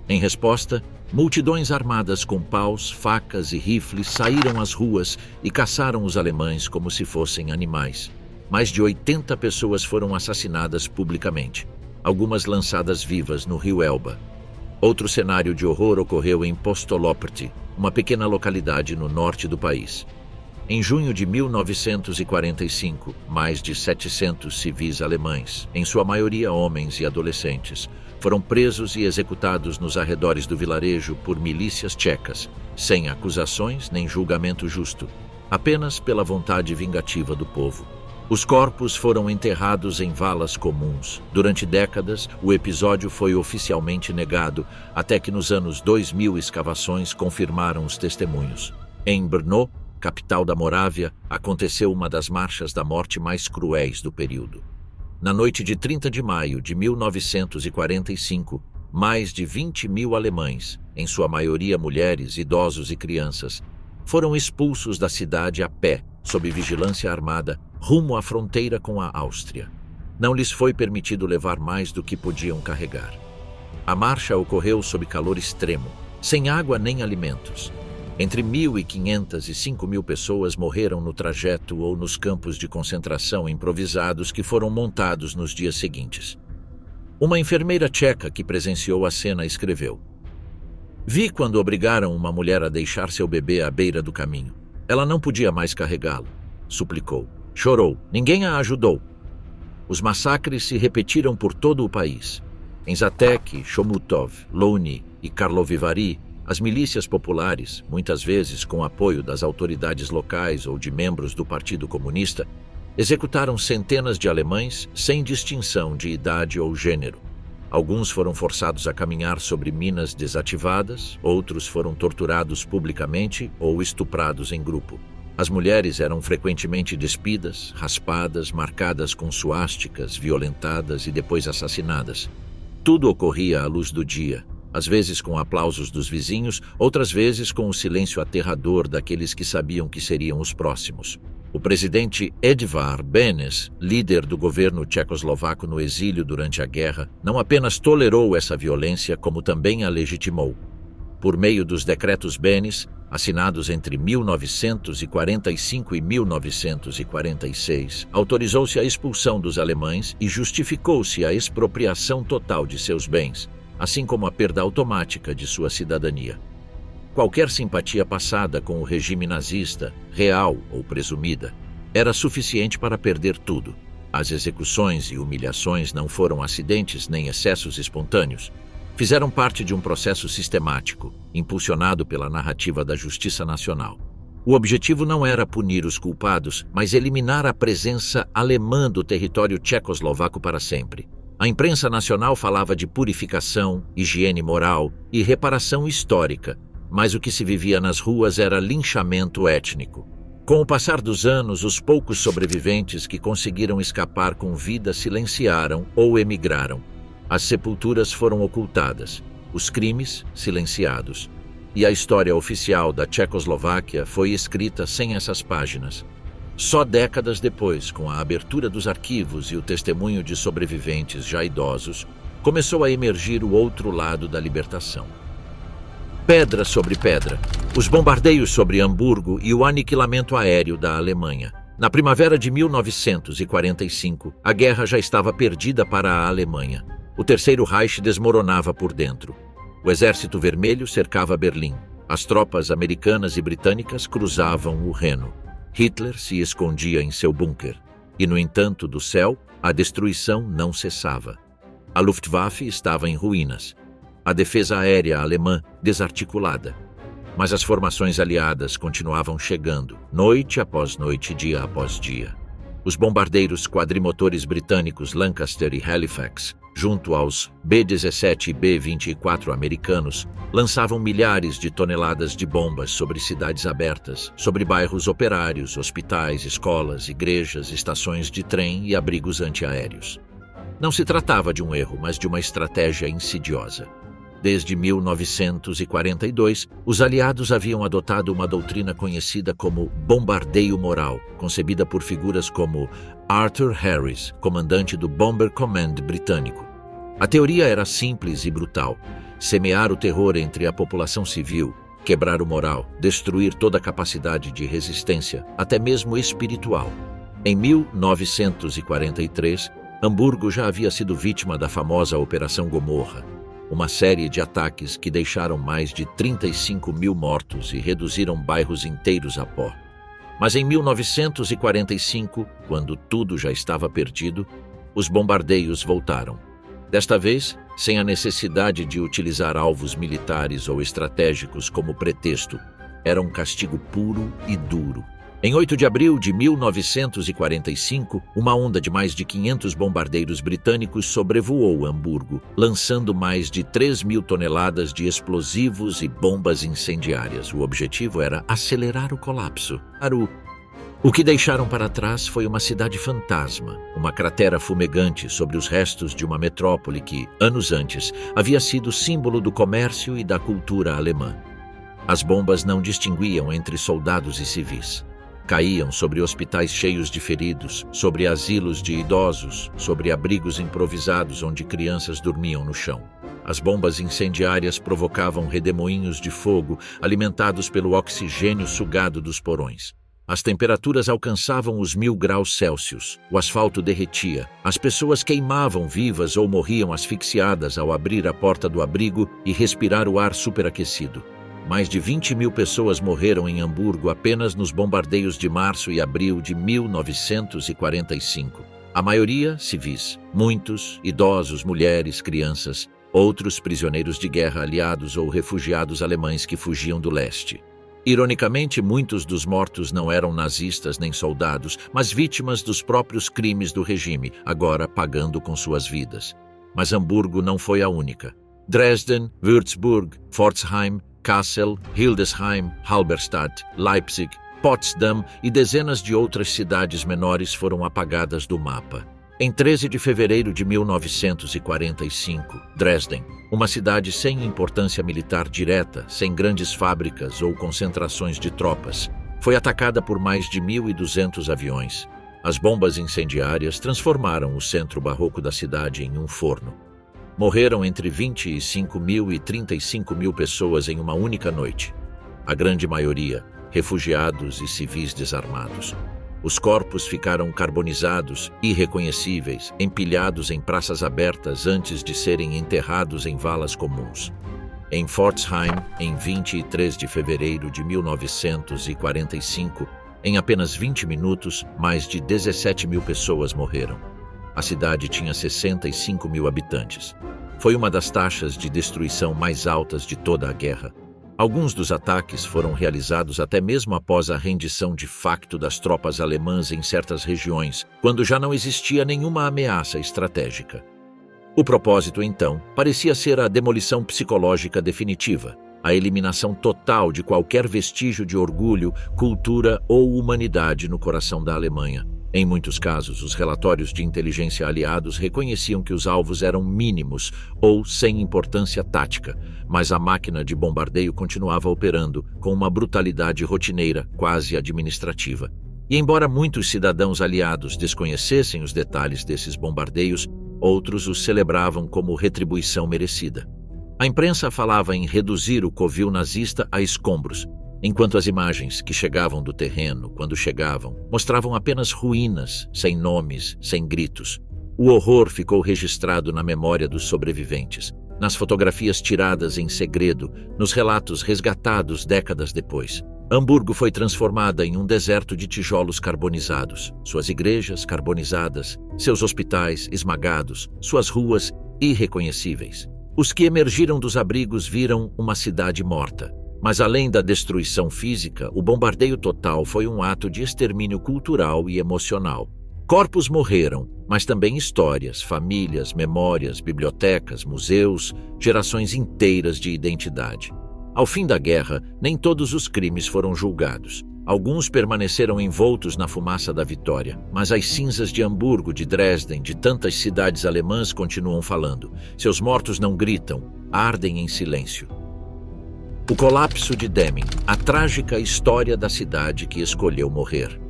Em resposta, multidões armadas com paus, facas e rifles saíram às ruas e caçaram os alemães como se fossem animais. Mais de 80 pessoas foram assassinadas publicamente, algumas lançadas vivas no rio Elba. Outro cenário de horror ocorreu em Postoloprty, uma pequena localidade no norte do país. Em junho de 1945, mais de 700 civis alemães, em sua maioria homens e adolescentes, foram presos e executados nos arredores do vilarejo por milícias tchecas, sem acusações nem julgamento justo, apenas pela vontade vingativa do povo. Os corpos foram enterrados em valas comuns. Durante décadas, o episódio foi oficialmente negado, até que nos anos 2000 escavações confirmaram os testemunhos. Em Brno, capital da Morávia, aconteceu uma das marchas da morte mais cruéis do período. Na noite de 30 de maio de 1945, mais de 20 mil alemães, em sua maioria mulheres, idosos e crianças, foram expulsos da cidade a pé, sob vigilância armada, rumo à fronteira com a Áustria. Não lhes foi permitido levar mais do que podiam carregar. A marcha ocorreu sob calor extremo, sem água nem alimentos. Entre 1.500 e 5.000 pessoas morreram no trajeto ou nos campos de concentração improvisados que foram montados nos dias seguintes. Uma enfermeira tcheca que presenciou a cena escreveu: "Vi quando obrigaram uma mulher a deixar seu bebê à beira do caminho. Ela não podia mais carregá-lo. Suplicou. Chorou. Ninguém a ajudou. Os massacres se repetiram por todo o país. Em Žatec, Chomutov, Louny e Karlovy as milícias populares, muitas vezes com apoio das autoridades locais ou de membros do Partido Comunista, executaram centenas de alemães sem distinção de idade ou gênero. Alguns foram forçados a caminhar sobre minas desativadas, outros foram torturados publicamente ou estuprados em grupo. As mulheres eram frequentemente despidas, raspadas, marcadas com suásticas, violentadas e depois assassinadas. Tudo ocorria à luz do dia, às vezes com aplausos dos vizinhos, outras vezes com o silêncio aterrador daqueles que sabiam que seriam os próximos. O presidente Edvard Benes, líder do governo tchecoslovaco no exílio durante a guerra, não apenas tolerou essa violência, como também a legitimou. Por meio dos decretos Benes, assinados entre 1945 e 1946, autorizou-se a expulsão dos alemães e justificou-se a expropriação total de seus bens, assim como a perda automática de sua cidadania. Qualquer simpatia passada com o regime nazista, real ou presumida, era suficiente para perder tudo. As execuções e humilhações não foram acidentes nem excessos espontâneos. Fizeram parte de um processo sistemático, impulsionado pela narrativa da justiça nacional. O objetivo não era punir os culpados, mas eliminar a presença alemã do território tchecoslovaco para sempre. A imprensa nacional falava de purificação, higiene moral e reparação histórica, mas o que se vivia nas ruas era linchamento étnico. Com o passar dos anos, os poucos sobreviventes que conseguiram escapar com vida silenciaram ou emigraram. As sepulturas foram ocultadas, os crimes silenciados, e a história oficial da Tchecoslováquia foi escrita sem essas páginas. Só décadas depois, com a abertura dos arquivos e o testemunho de sobreviventes já idosos, começou a emergir o outro lado da libertação. Pedra sobre pedra, os bombardeios sobre Hamburgo e o aniquilamento aéreo da Alemanha. Na primavera de 1945, a guerra já estava perdida para a Alemanha. O Terceiro Reich desmoronava por dentro. O Exército Vermelho cercava Berlim. As tropas americanas e britânicas cruzavam o Reno. Hitler se escondia em seu bunker. E, no entanto, do céu, a destruição não cessava. A Luftwaffe estava em ruínas. A defesa aérea alemã desarticulada. Mas as formações aliadas continuavam chegando, noite após noite, dia após dia. Os bombardeiros quadrimotores britânicos Lancaster e Halifax, junto aos B-17 e B-24 americanos, lançavam milhares de toneladas de bombas sobre cidades abertas, sobre bairros operários, hospitais, escolas, igrejas, estações de trem e abrigos antiaéreos. Não se tratava de um erro, mas de uma estratégia insidiosa. Desde 1942, os aliados haviam adotado uma doutrina conhecida como bombardeio moral, concebida por figuras como Arthur Harris, comandante do Bomber Command britânico. A teoria era simples e brutal: semear o terror entre a população civil, quebrar o moral, destruir toda a capacidade de resistência, até mesmo espiritual. Em 1943, Hamburgo já havia sido vítima da famosa Operação Gomorra, uma série de ataques que deixaram mais de 35 mil mortos e reduziram bairros inteiros a pó. Mas em 1945, quando tudo já estava perdido, os bombardeios voltaram. Desta vez, sem a necessidade de utilizar alvos militares ou estratégicos como pretexto, era um castigo puro e duro. Em 8 de abril de 1945, uma onda de mais de 500 bombardeiros britânicos sobrevoou Hamburgo, lançando mais de 3.000 toneladas de explosivos e bombas incendiárias. O objetivo era acelerar o colapso. O que deixaram para trás foi uma cidade fantasma, uma cratera fumegante sobre os restos de uma metrópole que, anos antes, havia sido símbolo do comércio e da cultura alemã. As bombas não distinguiam entre soldados e civis. Caíam sobre hospitais cheios de feridos, sobre asilos de idosos, sobre abrigos improvisados onde crianças dormiam no chão. As bombas incendiárias provocavam redemoinhos de fogo alimentados pelo oxigênio sugado dos porões. As temperaturas alcançavam os 1000 graus Celsius, o asfalto derretia, as pessoas queimavam vivas ou morriam asfixiadas ao abrir a porta do abrigo e respirar o ar superaquecido. Mais de 20.000 pessoas morreram em Hamburgo apenas nos bombardeios de março e abril de 1945. A maioria, civis. Muitos, idosos, mulheres, crianças. Outros, prisioneiros de guerra aliados ou refugiados alemães que fugiam do leste. Ironicamente, muitos dos mortos não eram nazistas nem soldados, mas vítimas dos próprios crimes do regime, agora pagando com suas vidas. Mas Hamburgo não foi a única. Dresden, Würzburg, Pforzheim, Kassel, Hildesheim, Halberstadt, Leipzig, Potsdam e dezenas de outras cidades menores foram apagadas do mapa. Em 13 de fevereiro de 1945, Dresden, uma cidade sem importância militar direta, sem grandes fábricas ou concentrações de tropas, Foi atacada por mais de 1.200 aviões. As bombas incendiárias transformaram o centro barroco da cidade em um forno. Morreram entre 25 mil e 35 mil pessoas em uma única noite. A grande maioria, refugiados e civis desarmados. Os corpos ficaram carbonizados, irreconhecíveis, empilhados em praças abertas antes de serem enterrados em valas comuns. Em Pforzheim, em 23 de fevereiro de 1945, em apenas 20 minutos, mais de 17 mil pessoas morreram. A cidade tinha 65 mil habitantes. Foi uma das taxas de destruição mais altas de toda a guerra. Alguns dos ataques foram realizados até mesmo após a rendição de facto das tropas alemãs em certas regiões, quando já não existia nenhuma ameaça estratégica. O propósito, então, parecia ser a demolição psicológica definitiva, a eliminação total de qualquer vestígio de orgulho, cultura ou humanidade no coração da Alemanha. Em muitos casos, os relatórios de inteligência aliados reconheciam que os alvos eram mínimos ou sem importância tática, mas a máquina de bombardeio continuava operando com uma brutalidade rotineira, quase administrativa. E embora muitos cidadãos aliados desconhecessem os detalhes desses bombardeios, outros os celebravam como retribuição merecida. A imprensa falava em reduzir o covil nazista a escombros, enquanto as imagens que chegavam do terreno, quando chegavam, mostravam apenas ruínas, sem nomes, sem gritos. O horror ficou registrado na memória dos sobreviventes, nas fotografias tiradas em segredo, nos relatos resgatados décadas depois. Hamburgo foi transformada em um deserto de tijolos carbonizados, suas igrejas carbonizadas, seus hospitais esmagados, suas ruas irreconhecíveis. Os que emergiram dos abrigos viram uma cidade morta. Mas além da destruição física, o bombardeio total foi um ato de extermínio cultural e emocional. Corpos morreram, mas também histórias, famílias, memórias, bibliotecas, museus, gerações inteiras de identidade. Ao fim da guerra, nem todos os crimes foram julgados. Alguns permaneceram envoltos na fumaça da vitória, mas as cinzas de Hamburgo, de Dresden, de tantas cidades alemãs continuam falando. Seus mortos não gritam, ardem em silêncio. O colapso de Demmin, a trágica história da cidade que escolheu morrer.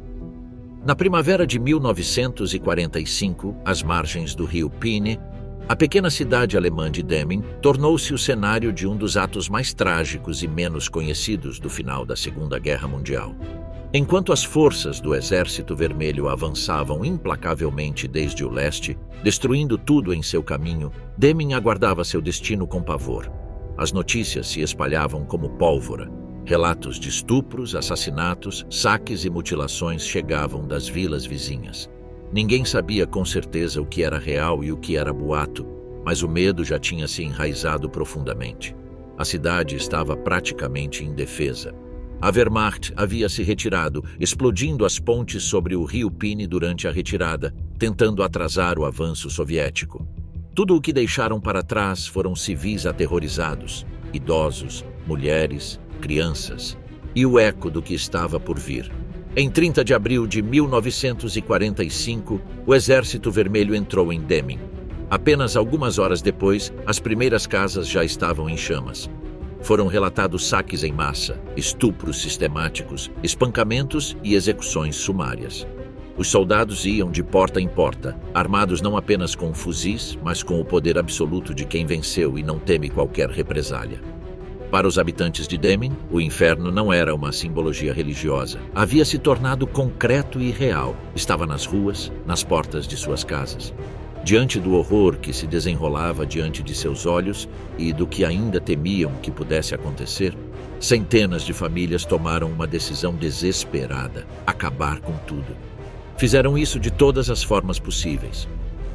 Na primavera de 1945, às margens do rio Peene, a pequena cidade alemã de Demmin tornou-se o cenário de um dos atos mais trágicos e menos conhecidos do final da Segunda Guerra Mundial. Enquanto as forças do Exército Vermelho avançavam implacavelmente desde o leste, destruindo tudo em seu caminho, Demmin aguardava seu destino com pavor. As notícias se espalhavam como pólvora. Relatos de estupros, assassinatos, saques e mutilações chegavam das vilas vizinhas. Ninguém sabia com certeza o que era real e o que era boato, mas o medo já tinha se enraizado profundamente. A cidade estava praticamente indefesa. A Wehrmacht havia se retirado, explodindo as pontes sobre o rio Peene durante a retirada, tentando atrasar o avanço soviético. Tudo o que deixaram para trás foram civis aterrorizados, idosos, mulheres, crianças, e o eco do que estava por vir. Em 30 de abril de 1945, o Exército Vermelho entrou em Demmin. Apenas algumas horas depois, as primeiras casas já estavam em chamas. Foram relatados saques em massa, estupros sistemáticos, espancamentos e execuções sumárias. Os soldados iam de porta em porta, armados não apenas com fuzis, mas com o poder absoluto de quem venceu e não teme qualquer represália. Para os habitantes de Demmin, o inferno não era uma simbologia religiosa. Havia se tornado concreto e real. Estava nas ruas, nas portas de suas casas. Diante do horror que se desenrolava diante de seus olhos e do que ainda temiam que pudesse acontecer, centenas de famílias tomaram uma decisão desesperada: acabar com tudo. Fizeram isso de todas as formas possíveis.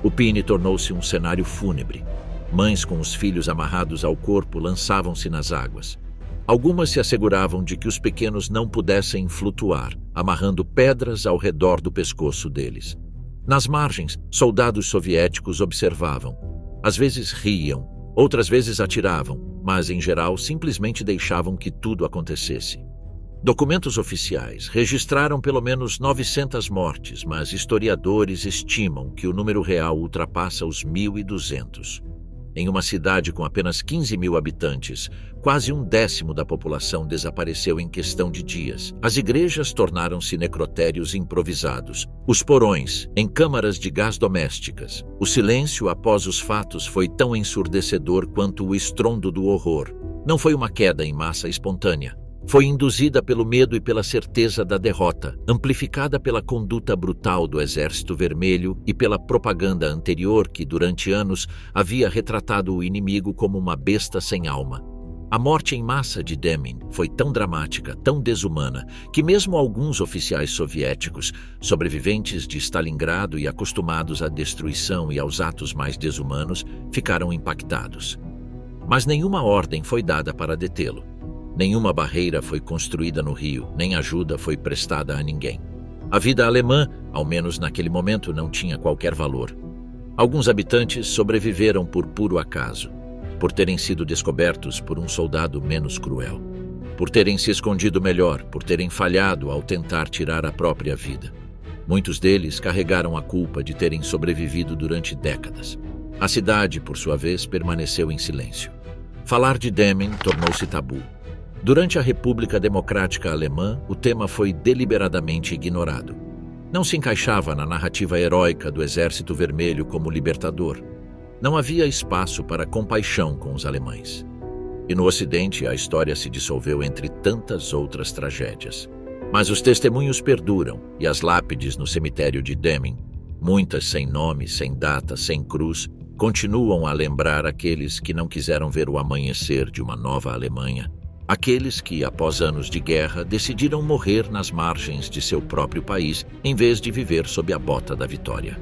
O Peene tornou-se um cenário fúnebre. Mães com os filhos amarrados ao corpo lançavam-se nas águas. Algumas se asseguravam de que os pequenos não pudessem flutuar, amarrando pedras ao redor do pescoço deles. Nas margens, soldados soviéticos observavam. Às vezes riam, outras vezes atiravam, mas em geral simplesmente deixavam que tudo acontecesse. Documentos oficiais registraram pelo menos 900 mortes, mas historiadores estimam que o número real ultrapassa os 1.200. Em uma cidade com apenas 15 mil habitantes, quase 1/10 da população desapareceu em questão de dias. As igrejas tornaram-se necrotérios improvisados. Os porões, em câmaras de gás domésticas. O silêncio após os fatos foi tão ensurdecedor quanto o estrondo do horror. Não foi uma queda em massa espontânea. Foi induzida pelo medo e pela certeza da derrota, amplificada pela conduta brutal do Exército Vermelho e pela propaganda anterior que, durante anos, havia retratado o inimigo como uma besta sem alma. A morte em massa de Demmin foi tão dramática, tão desumana, que mesmo alguns oficiais soviéticos, sobreviventes de Stalingrado e acostumados à destruição e aos atos mais desumanos, ficaram impactados. Mas nenhuma ordem foi dada para detê-lo. Nenhuma barreira foi construída no rio, nem ajuda foi prestada a ninguém. A vida alemã, ao menos naquele momento, não tinha qualquer valor. Alguns habitantes sobreviveram por puro acaso, por terem sido descobertos por um soldado menos cruel, por terem se escondido melhor, por terem falhado ao tentar tirar a própria vida. Muitos deles carregaram a culpa de terem sobrevivido durante décadas. A cidade, por sua vez, permaneceu em silêncio. Falar de Demmin tornou-se tabu. Durante a República Democrática Alemã, o tema foi deliberadamente ignorado. Não se encaixava na narrativa heróica do Exército Vermelho como libertador. Não havia espaço para compaixão com os alemães. E no Ocidente, a história se dissolveu entre tantas outras tragédias. Mas os testemunhos perduram e as lápides no cemitério de Demmin, muitas sem nome, sem data, sem cruz, continuam a lembrar aqueles que não quiseram ver o amanhecer de uma nova Alemanha. Aqueles que, após anos de guerra, decidiram morrer nas margens de seu próprio país, em vez de viver sob a bota da vitória.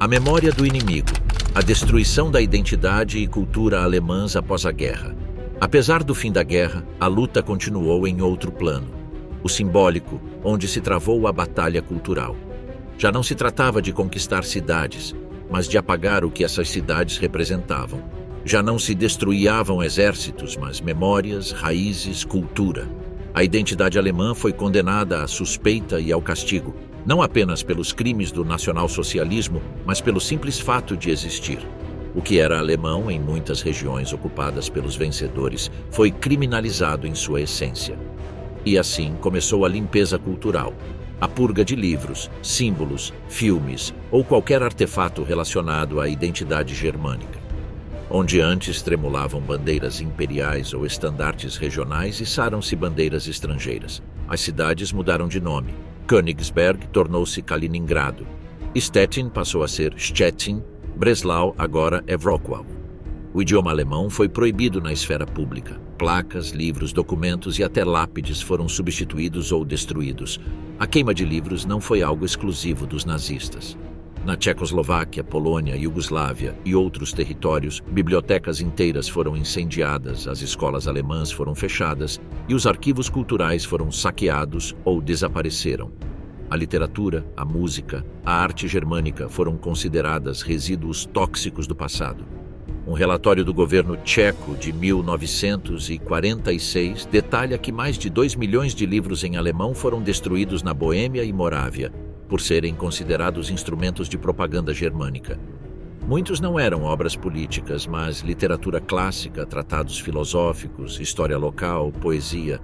A memória do inimigo, a destruição da identidade e cultura alemãs após a guerra. Apesar do fim da guerra, a luta continuou em outro plano, o simbólico, onde se travou a batalha cultural. Já não se tratava de conquistar cidades, mas de apagar o que essas cidades representavam. Já não se destruíam exércitos, mas memórias, raízes, cultura. A identidade alemã foi condenada à suspeita e ao castigo, não apenas pelos crimes do nacionalsocialismo, mas pelo simples fato de existir. O que era alemão em muitas regiões ocupadas pelos vencedores foi criminalizado em sua essência. E assim começou a limpeza cultural, a purga de livros, símbolos, filmes ou qualquer artefato relacionado à identidade germânica. Onde antes tremulavam bandeiras imperiais ou estandartes regionais, içaram-se bandeiras estrangeiras. As cidades mudaram de nome. Königsberg tornou-se Kaliningrado. Stettin passou a ser Stettin. Breslau agora é Wrocław. O idioma alemão foi proibido na esfera pública. Placas, livros, documentos e até lápides foram substituídos ou destruídos. A queima de livros não foi algo exclusivo dos nazistas. Na Tchecoslováquia, Polônia, Iugoslávia e outros territórios, bibliotecas inteiras foram incendiadas, as escolas alemãs foram fechadas e os arquivos culturais foram saqueados ou desapareceram. A literatura, a música, a arte germânica foram consideradas resíduos tóxicos do passado. Um relatório do governo tcheco de 1946 detalha que mais de 2 milhões de livros em alemão foram destruídos na Boêmia e Morávia, por serem considerados instrumentos de propaganda germânica. Muitos não eram obras políticas, mas literatura clássica, tratados filosóficos, história local, poesia.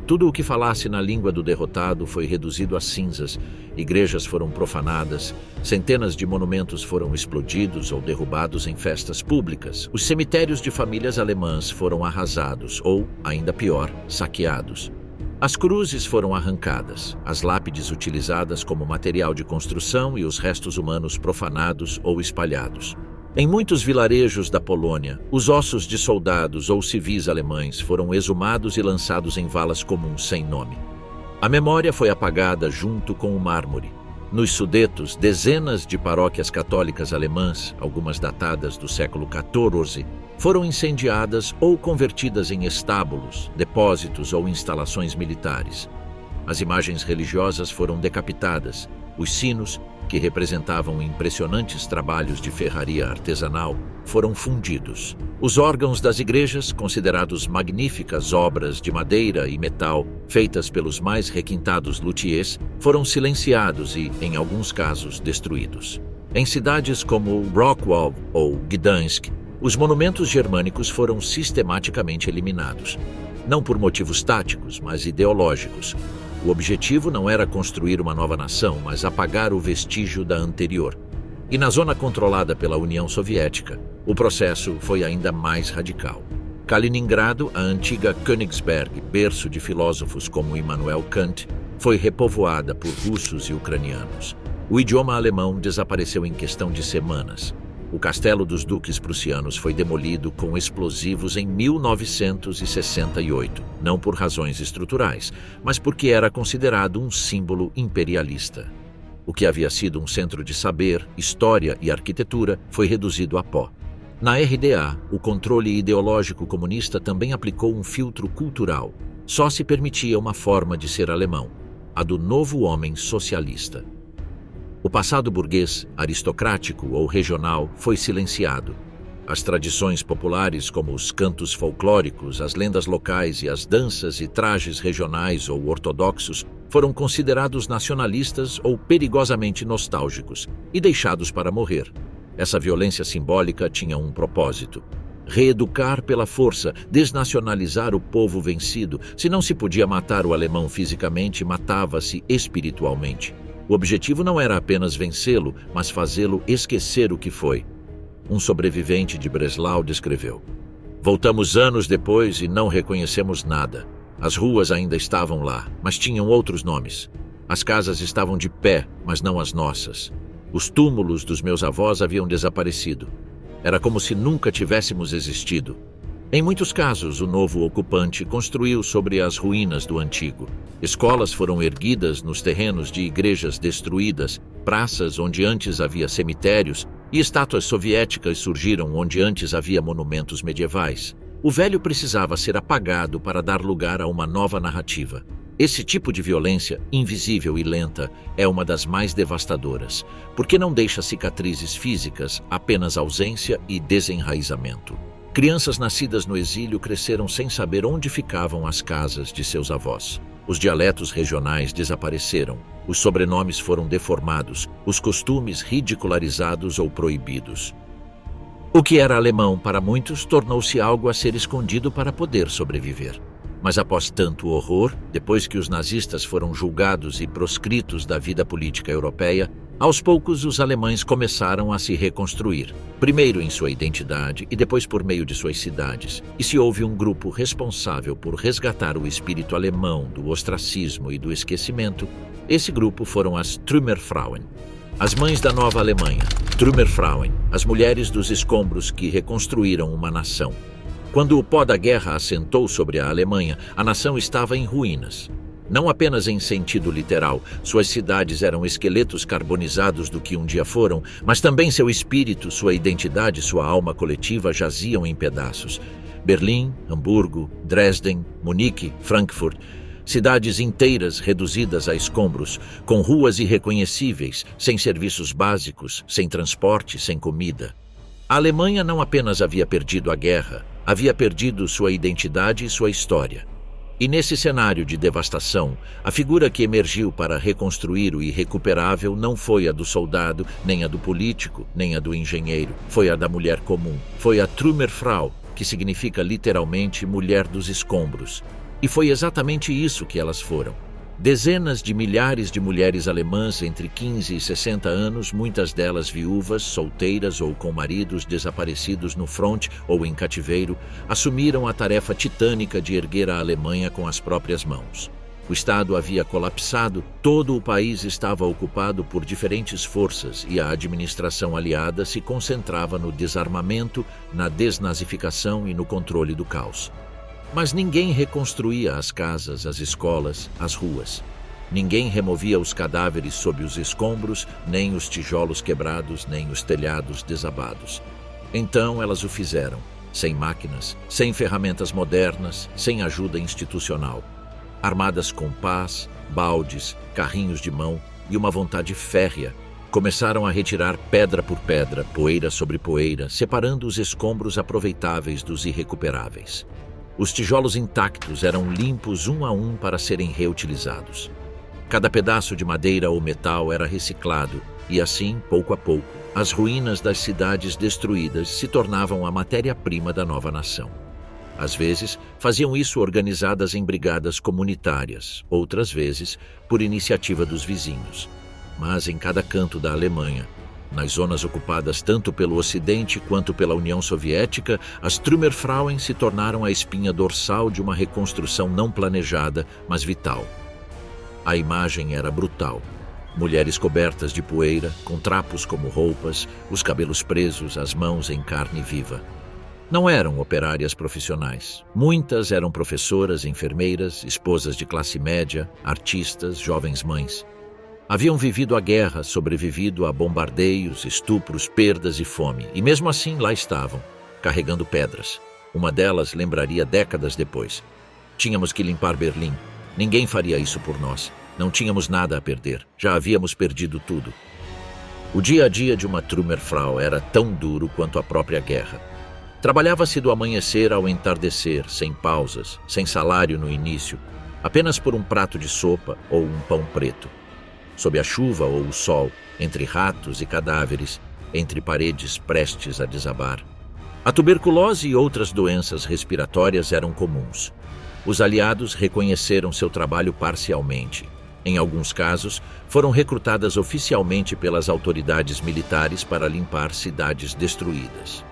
Tudo o que falasse na língua do derrotado foi reduzido a cinzas, igrejas foram profanadas, centenas de monumentos foram explodidos ou derrubados em festas públicas. Os cemitérios de famílias alemãs foram arrasados ou, ainda pior, saqueados. As cruzes foram arrancadas, as lápides utilizadas como material de construção e os restos humanos profanados ou espalhados. Em muitos vilarejos da Polônia, os ossos de soldados ou civis alemães foram exumados e lançados em valas comuns sem nome. A memória foi apagada junto com o mármore. Nos Sudetos, dezenas de paróquias católicas alemãs, algumas datadas do século XIV, foram incendiadas ou convertidas em estábulos, depósitos ou instalações militares. As imagens religiosas foram decapitadas. Os sinos, que representavam impressionantes trabalhos de ferraria artesanal, foram fundidos. Os órgãos das igrejas, considerados magníficas obras de madeira e metal, feitas pelos mais requintados luthiers, foram silenciados e, em alguns casos, destruídos. Em cidades como Wrocław ou Gdansk, Os monumentos germânicos foram sistematicamente eliminados, não por motivos táticos, mas ideológicos. O objetivo não era construir uma nova nação, mas apagar o vestígio da anterior. E na zona controlada pela União Soviética, o processo foi ainda mais radical. Kaliningrado, a antiga Königsberg, berço de filósofos como Immanuel Kant, foi repovoada por russos e ucranianos. O idioma alemão desapareceu em questão de semanas. O castelo dos duques prussianos foi demolido com explosivos em 1968, não por razões estruturais, mas porque era considerado um símbolo imperialista. O que havia sido um centro de saber, história e arquitetura foi reduzido a pó. Na RDA, o controle ideológico comunista também aplicou um filtro cultural. Só se permitia uma forma de ser alemão, a do novo homem socialista. O passado burguês, aristocrático ou regional, foi silenciado. As tradições populares, como os cantos folclóricos, as lendas locais e as danças e trajes regionais ou ortodoxos, foram considerados nacionalistas ou perigosamente nostálgicos e deixados para morrer. Essa violência simbólica tinha um propósito: reeducar pela força, desnacionalizar o povo vencido. Se não se podia matar o alemão fisicamente, matava-se espiritualmente. O objetivo não era apenas vencê-lo, mas fazê-lo esquecer o que foi. Um sobrevivente de Breslau descreveu: "Voltamos anos depois e não reconhecemos nada. As ruas ainda estavam lá, mas tinham outros nomes. As casas estavam de pé, mas não as nossas. Os túmulos dos meus avós haviam desaparecido. Era como se nunca tivéssemos existido." Em muitos casos, o novo ocupante construiu sobre as ruínas do antigo. Escolas foram erguidas nos terrenos de igrejas destruídas, praças onde antes havia cemitérios, e estátuas soviéticas surgiram onde antes havia monumentos medievais. O velho precisava ser apagado para dar lugar a uma nova narrativa. Esse tipo de violência, invisível e lenta, é uma das mais devastadoras, porque não deixa cicatrizes físicas, apenas ausência e desenraizamento. Crianças nascidas no exílio cresceram sem saber onde ficavam as casas de seus avós. Os dialetos regionais desapareceram, os sobrenomes foram deformados, os costumes ridicularizados ou proibidos. O que era alemão para muitos tornou-se algo a ser escondido para poder sobreviver. Mas após tanto horror, depois que os nazistas foram julgados e proscritos da vida política europeia, aos poucos os alemães começaram a se reconstruir, primeiro em sua identidade e depois por meio de suas cidades. E se houve um grupo responsável por resgatar o espírito alemão do ostracismo e do esquecimento, esse grupo foram as Trümmerfrauen, as mães da nova Alemanha. Trümmerfrauen, as mulheres dos escombros que reconstruíram uma nação. Quando o pó da guerra assentou sobre a Alemanha, a nação estava em ruínas. Não apenas em sentido literal, suas cidades eram esqueletos carbonizados do que um dia foram, mas também seu espírito, sua identidade, sua alma coletiva jaziam em pedaços. Berlim, Hamburgo, Dresden, Munique, Frankfurt, cidades inteiras reduzidas a escombros, com ruas irreconhecíveis, sem serviços básicos, sem transporte, sem comida. A Alemanha não apenas havia perdido a guerra, havia perdido sua identidade e sua história. E nesse cenário de devastação, a figura que emergiu para reconstruir o irrecuperável não foi a do soldado, nem a do político, nem a do engenheiro. Foi a da mulher comum. Foi a Trümmerfrau, que significa literalmente mulher dos escombros. E foi exatamente isso que elas foram. Dezenas de milhares de mulheres alemãs entre 15 e 60 anos, muitas delas viúvas, solteiras ou com maridos desaparecidos no fronte ou em cativeiro, assumiram a tarefa titânica de erguer a Alemanha com as próprias mãos. O Estado havia colapsado, todo o país estava ocupado por diferentes forças e a administração aliada se concentrava no desarmamento, na desnazificação e no controle do caos. Mas ninguém reconstruía as casas, as escolas, as ruas. Ninguém removia os cadáveres sob os escombros, nem os tijolos quebrados, nem os telhados desabados. Então elas o fizeram, sem máquinas, sem ferramentas modernas, sem ajuda institucional. Armadas com pás, baldes, carrinhos de mão e uma vontade férrea, começaram a retirar pedra por pedra, poeira sobre poeira, separando os escombros aproveitáveis dos irrecuperáveis. Os tijolos intactos eram limpos um a um para serem reutilizados. Cada pedaço de madeira ou metal era reciclado e assim, pouco a pouco, as ruínas das cidades destruídas se tornavam a matéria-prima da nova nação. Às vezes, faziam isso organizadas em brigadas comunitárias, outras vezes, por iniciativa dos vizinhos. Mas em cada canto da Alemanha, nas zonas ocupadas tanto pelo Ocidente quanto pela União Soviética, as Trümmerfrauen se tornaram a espinha dorsal de uma reconstrução não planejada, mas vital. A imagem era brutal. Mulheres cobertas de poeira, com trapos como roupas, os cabelos presos, as mãos em carne viva. Não eram operárias profissionais. Muitas eram professoras, enfermeiras, esposas de classe média, artistas, jovens mães. Haviam vivido a guerra, sobrevivido a bombardeios, estupros, perdas e fome. E mesmo assim lá estavam, carregando pedras. Uma delas lembraria décadas depois. Tínhamos que limpar Berlim. Ninguém faria isso por nós. Não tínhamos nada a perder. Já havíamos perdido tudo. O dia a dia de uma Trümmerfrau era tão duro quanto a própria guerra. Trabalhava-se do amanhecer ao entardecer, sem pausas, sem salário no início, apenas por um prato de sopa ou um pão preto. Sob a chuva ou o sol, entre ratos e cadáveres, entre paredes prestes a desabar. A tuberculose e outras doenças respiratórias eram comuns. Os aliados reconheceram seu trabalho parcialmente. Em alguns casos, foram recrutadas oficialmente pelas autoridades militares para limpar cidades destruídas.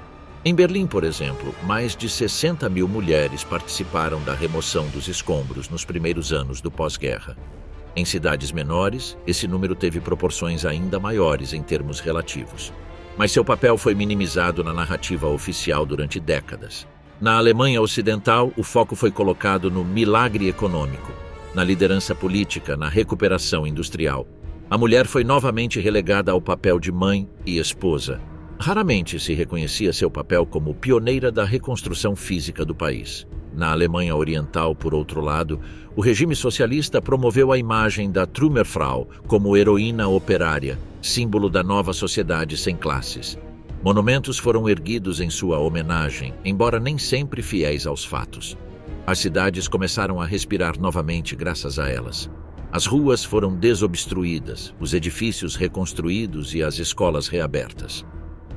Em Berlim, por exemplo, mais de 60 mil mulheres participaram da remoção dos escombros nos primeiros anos do pós-guerra. Em cidades menores, esse número teve proporções ainda maiores em termos relativos. Mas seu papel foi minimizado na narrativa oficial durante décadas. Na Alemanha Ocidental, o foco foi colocado no milagre econômico, na liderança política, na recuperação industrial. A mulher foi novamente relegada ao papel de mãe e esposa. Raramente se reconhecia seu papel como pioneira da reconstrução física do país. Na Alemanha Oriental, por outro lado, o regime socialista promoveu a imagem da Trümmerfrau como heroína operária, símbolo da nova sociedade sem classes. Monumentos foram erguidos em sua homenagem, embora nem sempre fiéis aos fatos. As cidades começaram a respirar novamente graças a elas. As ruas foram desobstruídas, os edifícios reconstruídos e as escolas reabertas.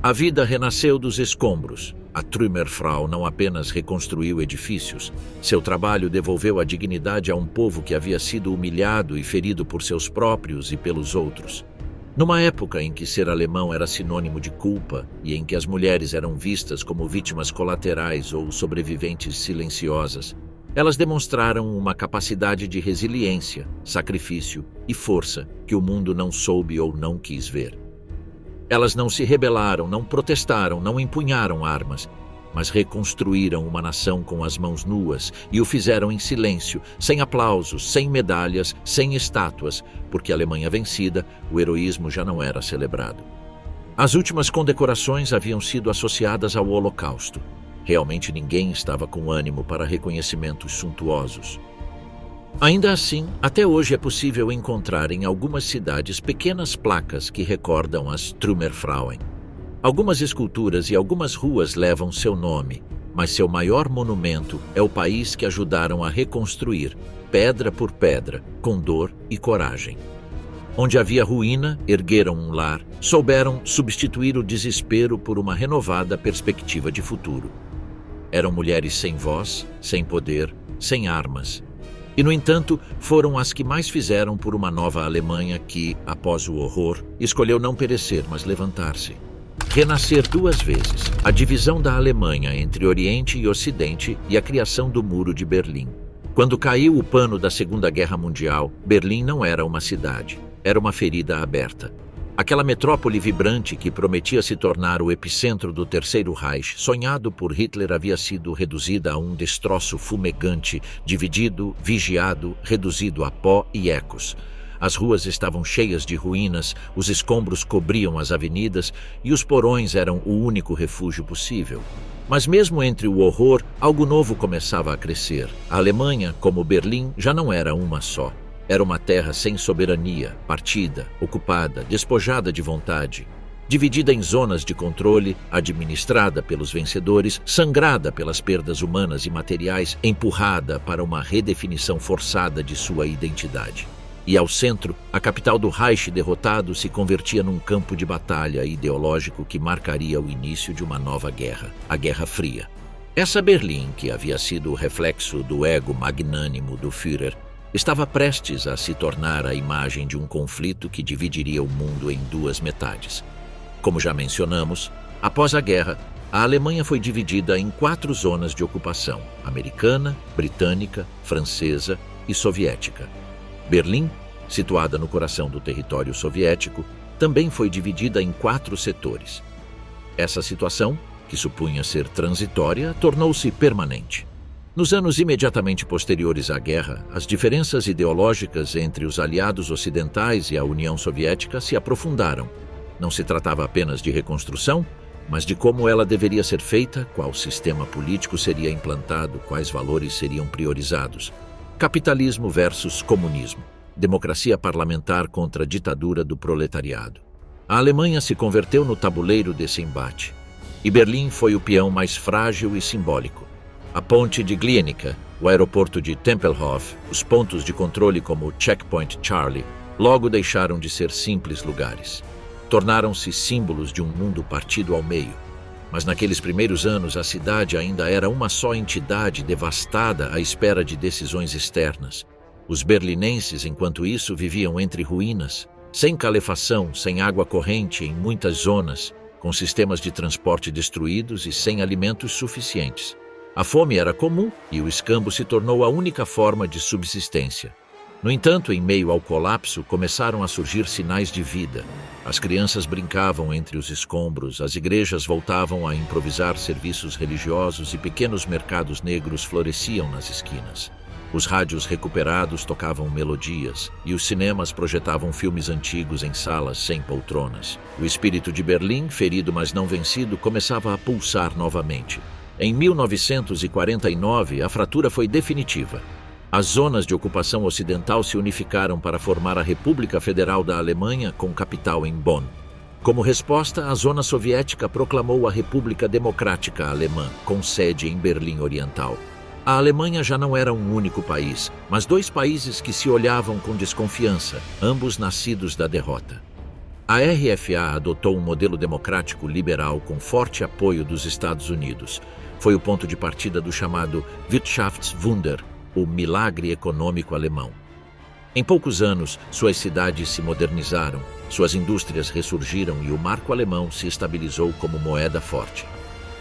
A vida renasceu dos escombros. A Trümmerfrau não apenas reconstruiu edifícios, seu trabalho devolveu a dignidade a um povo que havia sido humilhado e ferido por seus próprios e pelos outros. Numa época em que ser alemão era sinônimo de culpa e em que as mulheres eram vistas como vítimas colaterais ou sobreviventes silenciosas, elas demonstraram uma capacidade de resiliência, sacrifício e força que o mundo não soube ou não quis ver. Elas não se rebelaram, não protestaram, não empunharam armas, mas reconstruíram uma nação com as mãos nuas e o fizeram em silêncio, sem aplausos, sem medalhas, sem estátuas, porque a Alemanha vencida, o heroísmo já não era celebrado. As últimas condecorações haviam sido associadas ao Holocausto. Realmente ninguém estava com ânimo para reconhecimentos suntuosos. Ainda assim, até hoje é possível encontrar em algumas cidades pequenas placas que recordam as Trümmerfrauen. Algumas esculturas e algumas ruas levam seu nome, mas seu maior monumento é o país que ajudaram a reconstruir, pedra por pedra, com dor e coragem. Onde havia ruína, ergueram um lar, souberam substituir o desespero por uma renovada perspectiva de futuro. Eram mulheres sem voz, sem poder, sem armas. E, no entanto, foram as que mais fizeram por uma nova Alemanha que, após o horror, escolheu não perecer, mas levantar-se. Renascer duas vezes, a divisão da Alemanha entre Oriente e Ocidente e a criação do Muro de Berlim. Quando caiu o pano da Segunda Guerra Mundial, Berlim não era uma cidade, era uma ferida aberta. Aquela metrópole vibrante que prometia se tornar o epicentro do Terceiro Reich, sonhado por Hitler, havia sido reduzida a um destroço fumegante, dividido, vigiado, reduzido a pó e ecos. As ruas estavam cheias de ruínas, os escombros cobriam as avenidas e os porões eram o único refúgio possível. Mas mesmo entre o horror, algo novo começava a crescer. A Alemanha, como Berlim, já não era uma só. Era uma terra sem soberania, partida, ocupada, despojada de vontade, dividida em zonas de controle, administrada pelos vencedores, sangrada pelas perdas humanas e materiais, empurrada para uma redefinição forçada de sua identidade. E ao centro, a capital do Reich derrotado se convertia num campo de batalha ideológico que marcaria o início de uma nova guerra, a Guerra Fria. Essa Berlim, que havia sido o reflexo do ego magnânimo do Führer, estava prestes a se tornar a imagem de um conflito que dividiria o mundo em duas metades. Como já mencionamos, após a guerra, a Alemanha foi dividida em 4 zonas de ocupação: americana, britânica, francesa e soviética. Berlim, situada no coração do território soviético, também foi dividida em 4 setores. Essa situação, que supunha ser transitória, tornou-se permanente. Nos anos imediatamente posteriores à guerra, as diferenças ideológicas entre os aliados ocidentais e a União Soviética se aprofundaram. Não se tratava apenas de reconstrução, mas de como ela deveria ser feita, qual sistema político seria implantado, quais valores seriam priorizados. Capitalismo versus comunismo. Democracia parlamentar contra a ditadura do proletariado. A Alemanha se converteu no tabuleiro desse embate. E Berlim foi o peão mais frágil e simbólico. A ponte de Glienicke, o aeroporto de Tempelhof, os pontos de controle como Checkpoint Charlie, logo deixaram de ser simples lugares. Tornaram-se símbolos de um mundo partido ao meio. Mas naqueles primeiros anos a cidade ainda era uma só entidade devastada à espera de decisões externas. Os berlinenses, enquanto isso, viviam entre ruínas, sem calefação, sem água corrente em muitas zonas, com sistemas de transporte destruídos e sem alimentos suficientes. A fome era comum e o escambo se tornou a única forma de subsistência. No entanto, em meio ao colapso, começaram a surgir sinais de vida. As crianças brincavam entre os escombros, as igrejas voltavam a improvisar serviços religiosos e pequenos mercados negros floresciam nas esquinas. Os rádios recuperados tocavam melodias e os cinemas projetavam filmes antigos em salas sem poltronas. O espírito de Berlim, ferido mas não vencido, começava a pulsar novamente. Em 1949, a fratura foi definitiva. As zonas de ocupação ocidental se unificaram para formar a República Federal da Alemanha, com capital em Bonn. Como resposta, a zona soviética proclamou a República Democrática Alemã, com sede em Berlim Oriental. A Alemanha já não era um único país, mas 2 países que se olhavam com desconfiança, ambos nascidos da derrota. A RFA adotou um modelo democrático liberal com forte apoio dos Estados Unidos. Foi o ponto de partida do chamado Wirtschaftswunder, o milagre econômico alemão. Em poucos anos, suas cidades se modernizaram, suas indústrias ressurgiram e o marco alemão se estabilizou como moeda forte.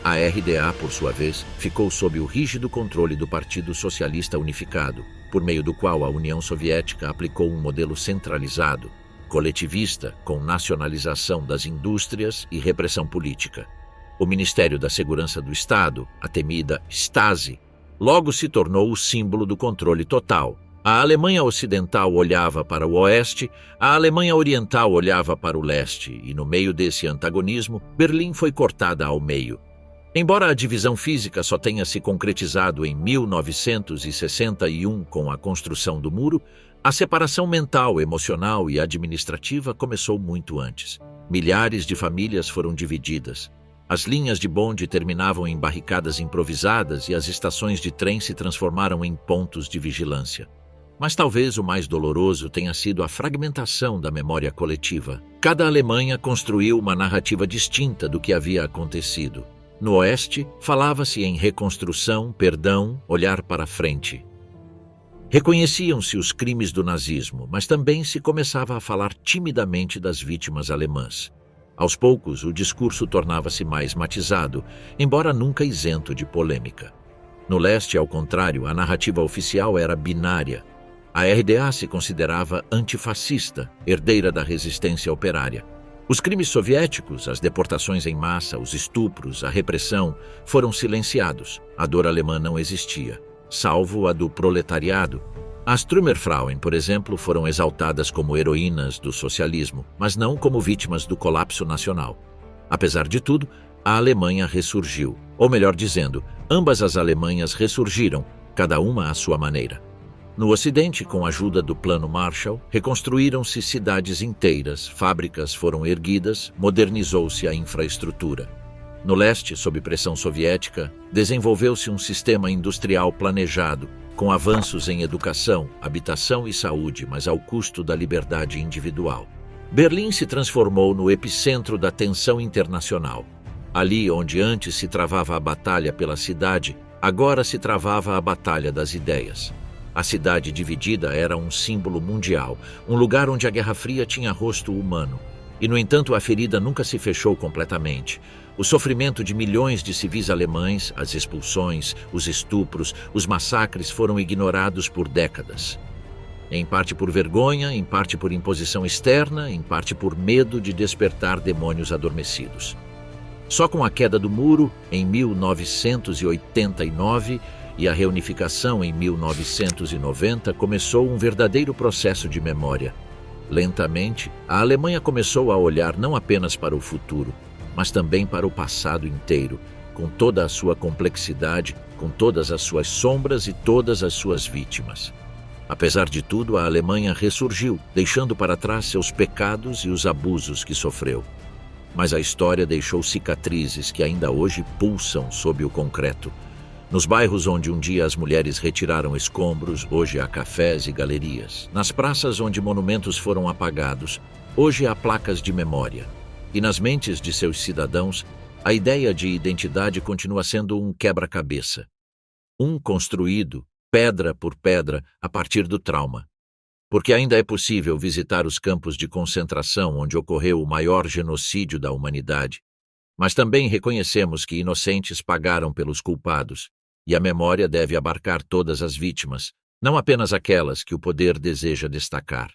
A RDA, por sua vez, ficou sob o rígido controle do Partido Socialista Unificado, por meio do qual a União Soviética aplicou um modelo centralizado, coletivista, com nacionalização das indústrias e repressão política. O Ministério da Segurança do Estado, a temida Stasi, logo se tornou o símbolo do controle total. A Alemanha Ocidental olhava para o Oeste, a Alemanha Oriental olhava para o Leste, e no meio desse antagonismo, Berlim foi cortada ao meio. Embora a divisão física só tenha se concretizado em 1961 com a construção do muro, a separação mental, emocional e administrativa começou muito antes. Milhares de famílias foram divididas. As linhas de bonde terminavam em barricadas improvisadas e as estações de trem se transformaram em pontos de vigilância. Mas talvez o mais doloroso tenha sido a fragmentação da memória coletiva. Cada Alemanha construiu uma narrativa distinta do que havia acontecido. No Oeste, falava-se em reconstrução, perdão, olhar para frente. Reconheciam-se os crimes do nazismo, mas também se começava a falar timidamente das vítimas alemãs. Aos poucos, o discurso tornava-se mais matizado, embora nunca isento de polêmica. No Leste, ao contrário, a narrativa oficial era binária. A RDA se considerava antifascista, herdeira da resistência operária. Os crimes soviéticos, as deportações em massa, os estupros, a repressão, foram silenciados. A dor alemã não existia, salvo a do proletariado. As Trümmerfrauen, por exemplo, foram exaltadas como heroínas do socialismo, mas não como vítimas do colapso nacional. Apesar de tudo, a Alemanha ressurgiu. Ou melhor dizendo, ambas as Alemanhas ressurgiram, cada uma à sua maneira. No Ocidente, com a ajuda do Plano Marshall, reconstruíram-se cidades inteiras, fábricas foram erguidas, modernizou-se a infraestrutura. No Leste, sob pressão soviética, desenvolveu-se um sistema industrial planejado, com avanços em educação, habitação e saúde, mas ao custo da liberdade individual. Berlim se transformou no epicentro da tensão internacional. Ali onde antes se travava a batalha pela cidade, agora se travava a batalha das ideias. A cidade dividida era um símbolo mundial, um lugar onde a Guerra Fria tinha rosto humano. E, no entanto, a ferida nunca se fechou completamente. O sofrimento de milhões de civis alemães, as expulsões, os estupros, os massacres foram ignorados por décadas. Em parte por vergonha, em parte por imposição externa, em parte por medo de despertar demônios adormecidos. Só com a queda do muro, em 1989, e a reunificação em 1990, começou um verdadeiro processo de memória. Lentamente, a Alemanha começou a olhar não apenas para o futuro, mas também para o passado inteiro, com toda a sua complexidade, com todas as suas sombras e todas as suas vítimas. Apesar de tudo, a Alemanha ressurgiu, deixando para trás seus pecados e os abusos que sofreu. Mas a história deixou cicatrizes que ainda hoje pulsam sob o concreto. Nos bairros onde um dia as mulheres retiraram escombros, hoje há cafés e galerias. Nas praças onde monumentos foram apagados, hoje há placas de memória. E nas mentes de seus cidadãos, a ideia de identidade continua sendo um quebra-cabeça. Um construído, pedra por pedra, a partir do trauma. Porque ainda é possível visitar os campos de concentração onde ocorreu o maior genocídio da humanidade. Mas também reconhecemos que inocentes pagaram pelos culpados, e a memória deve abarcar todas as vítimas, não apenas aquelas que o poder deseja destacar.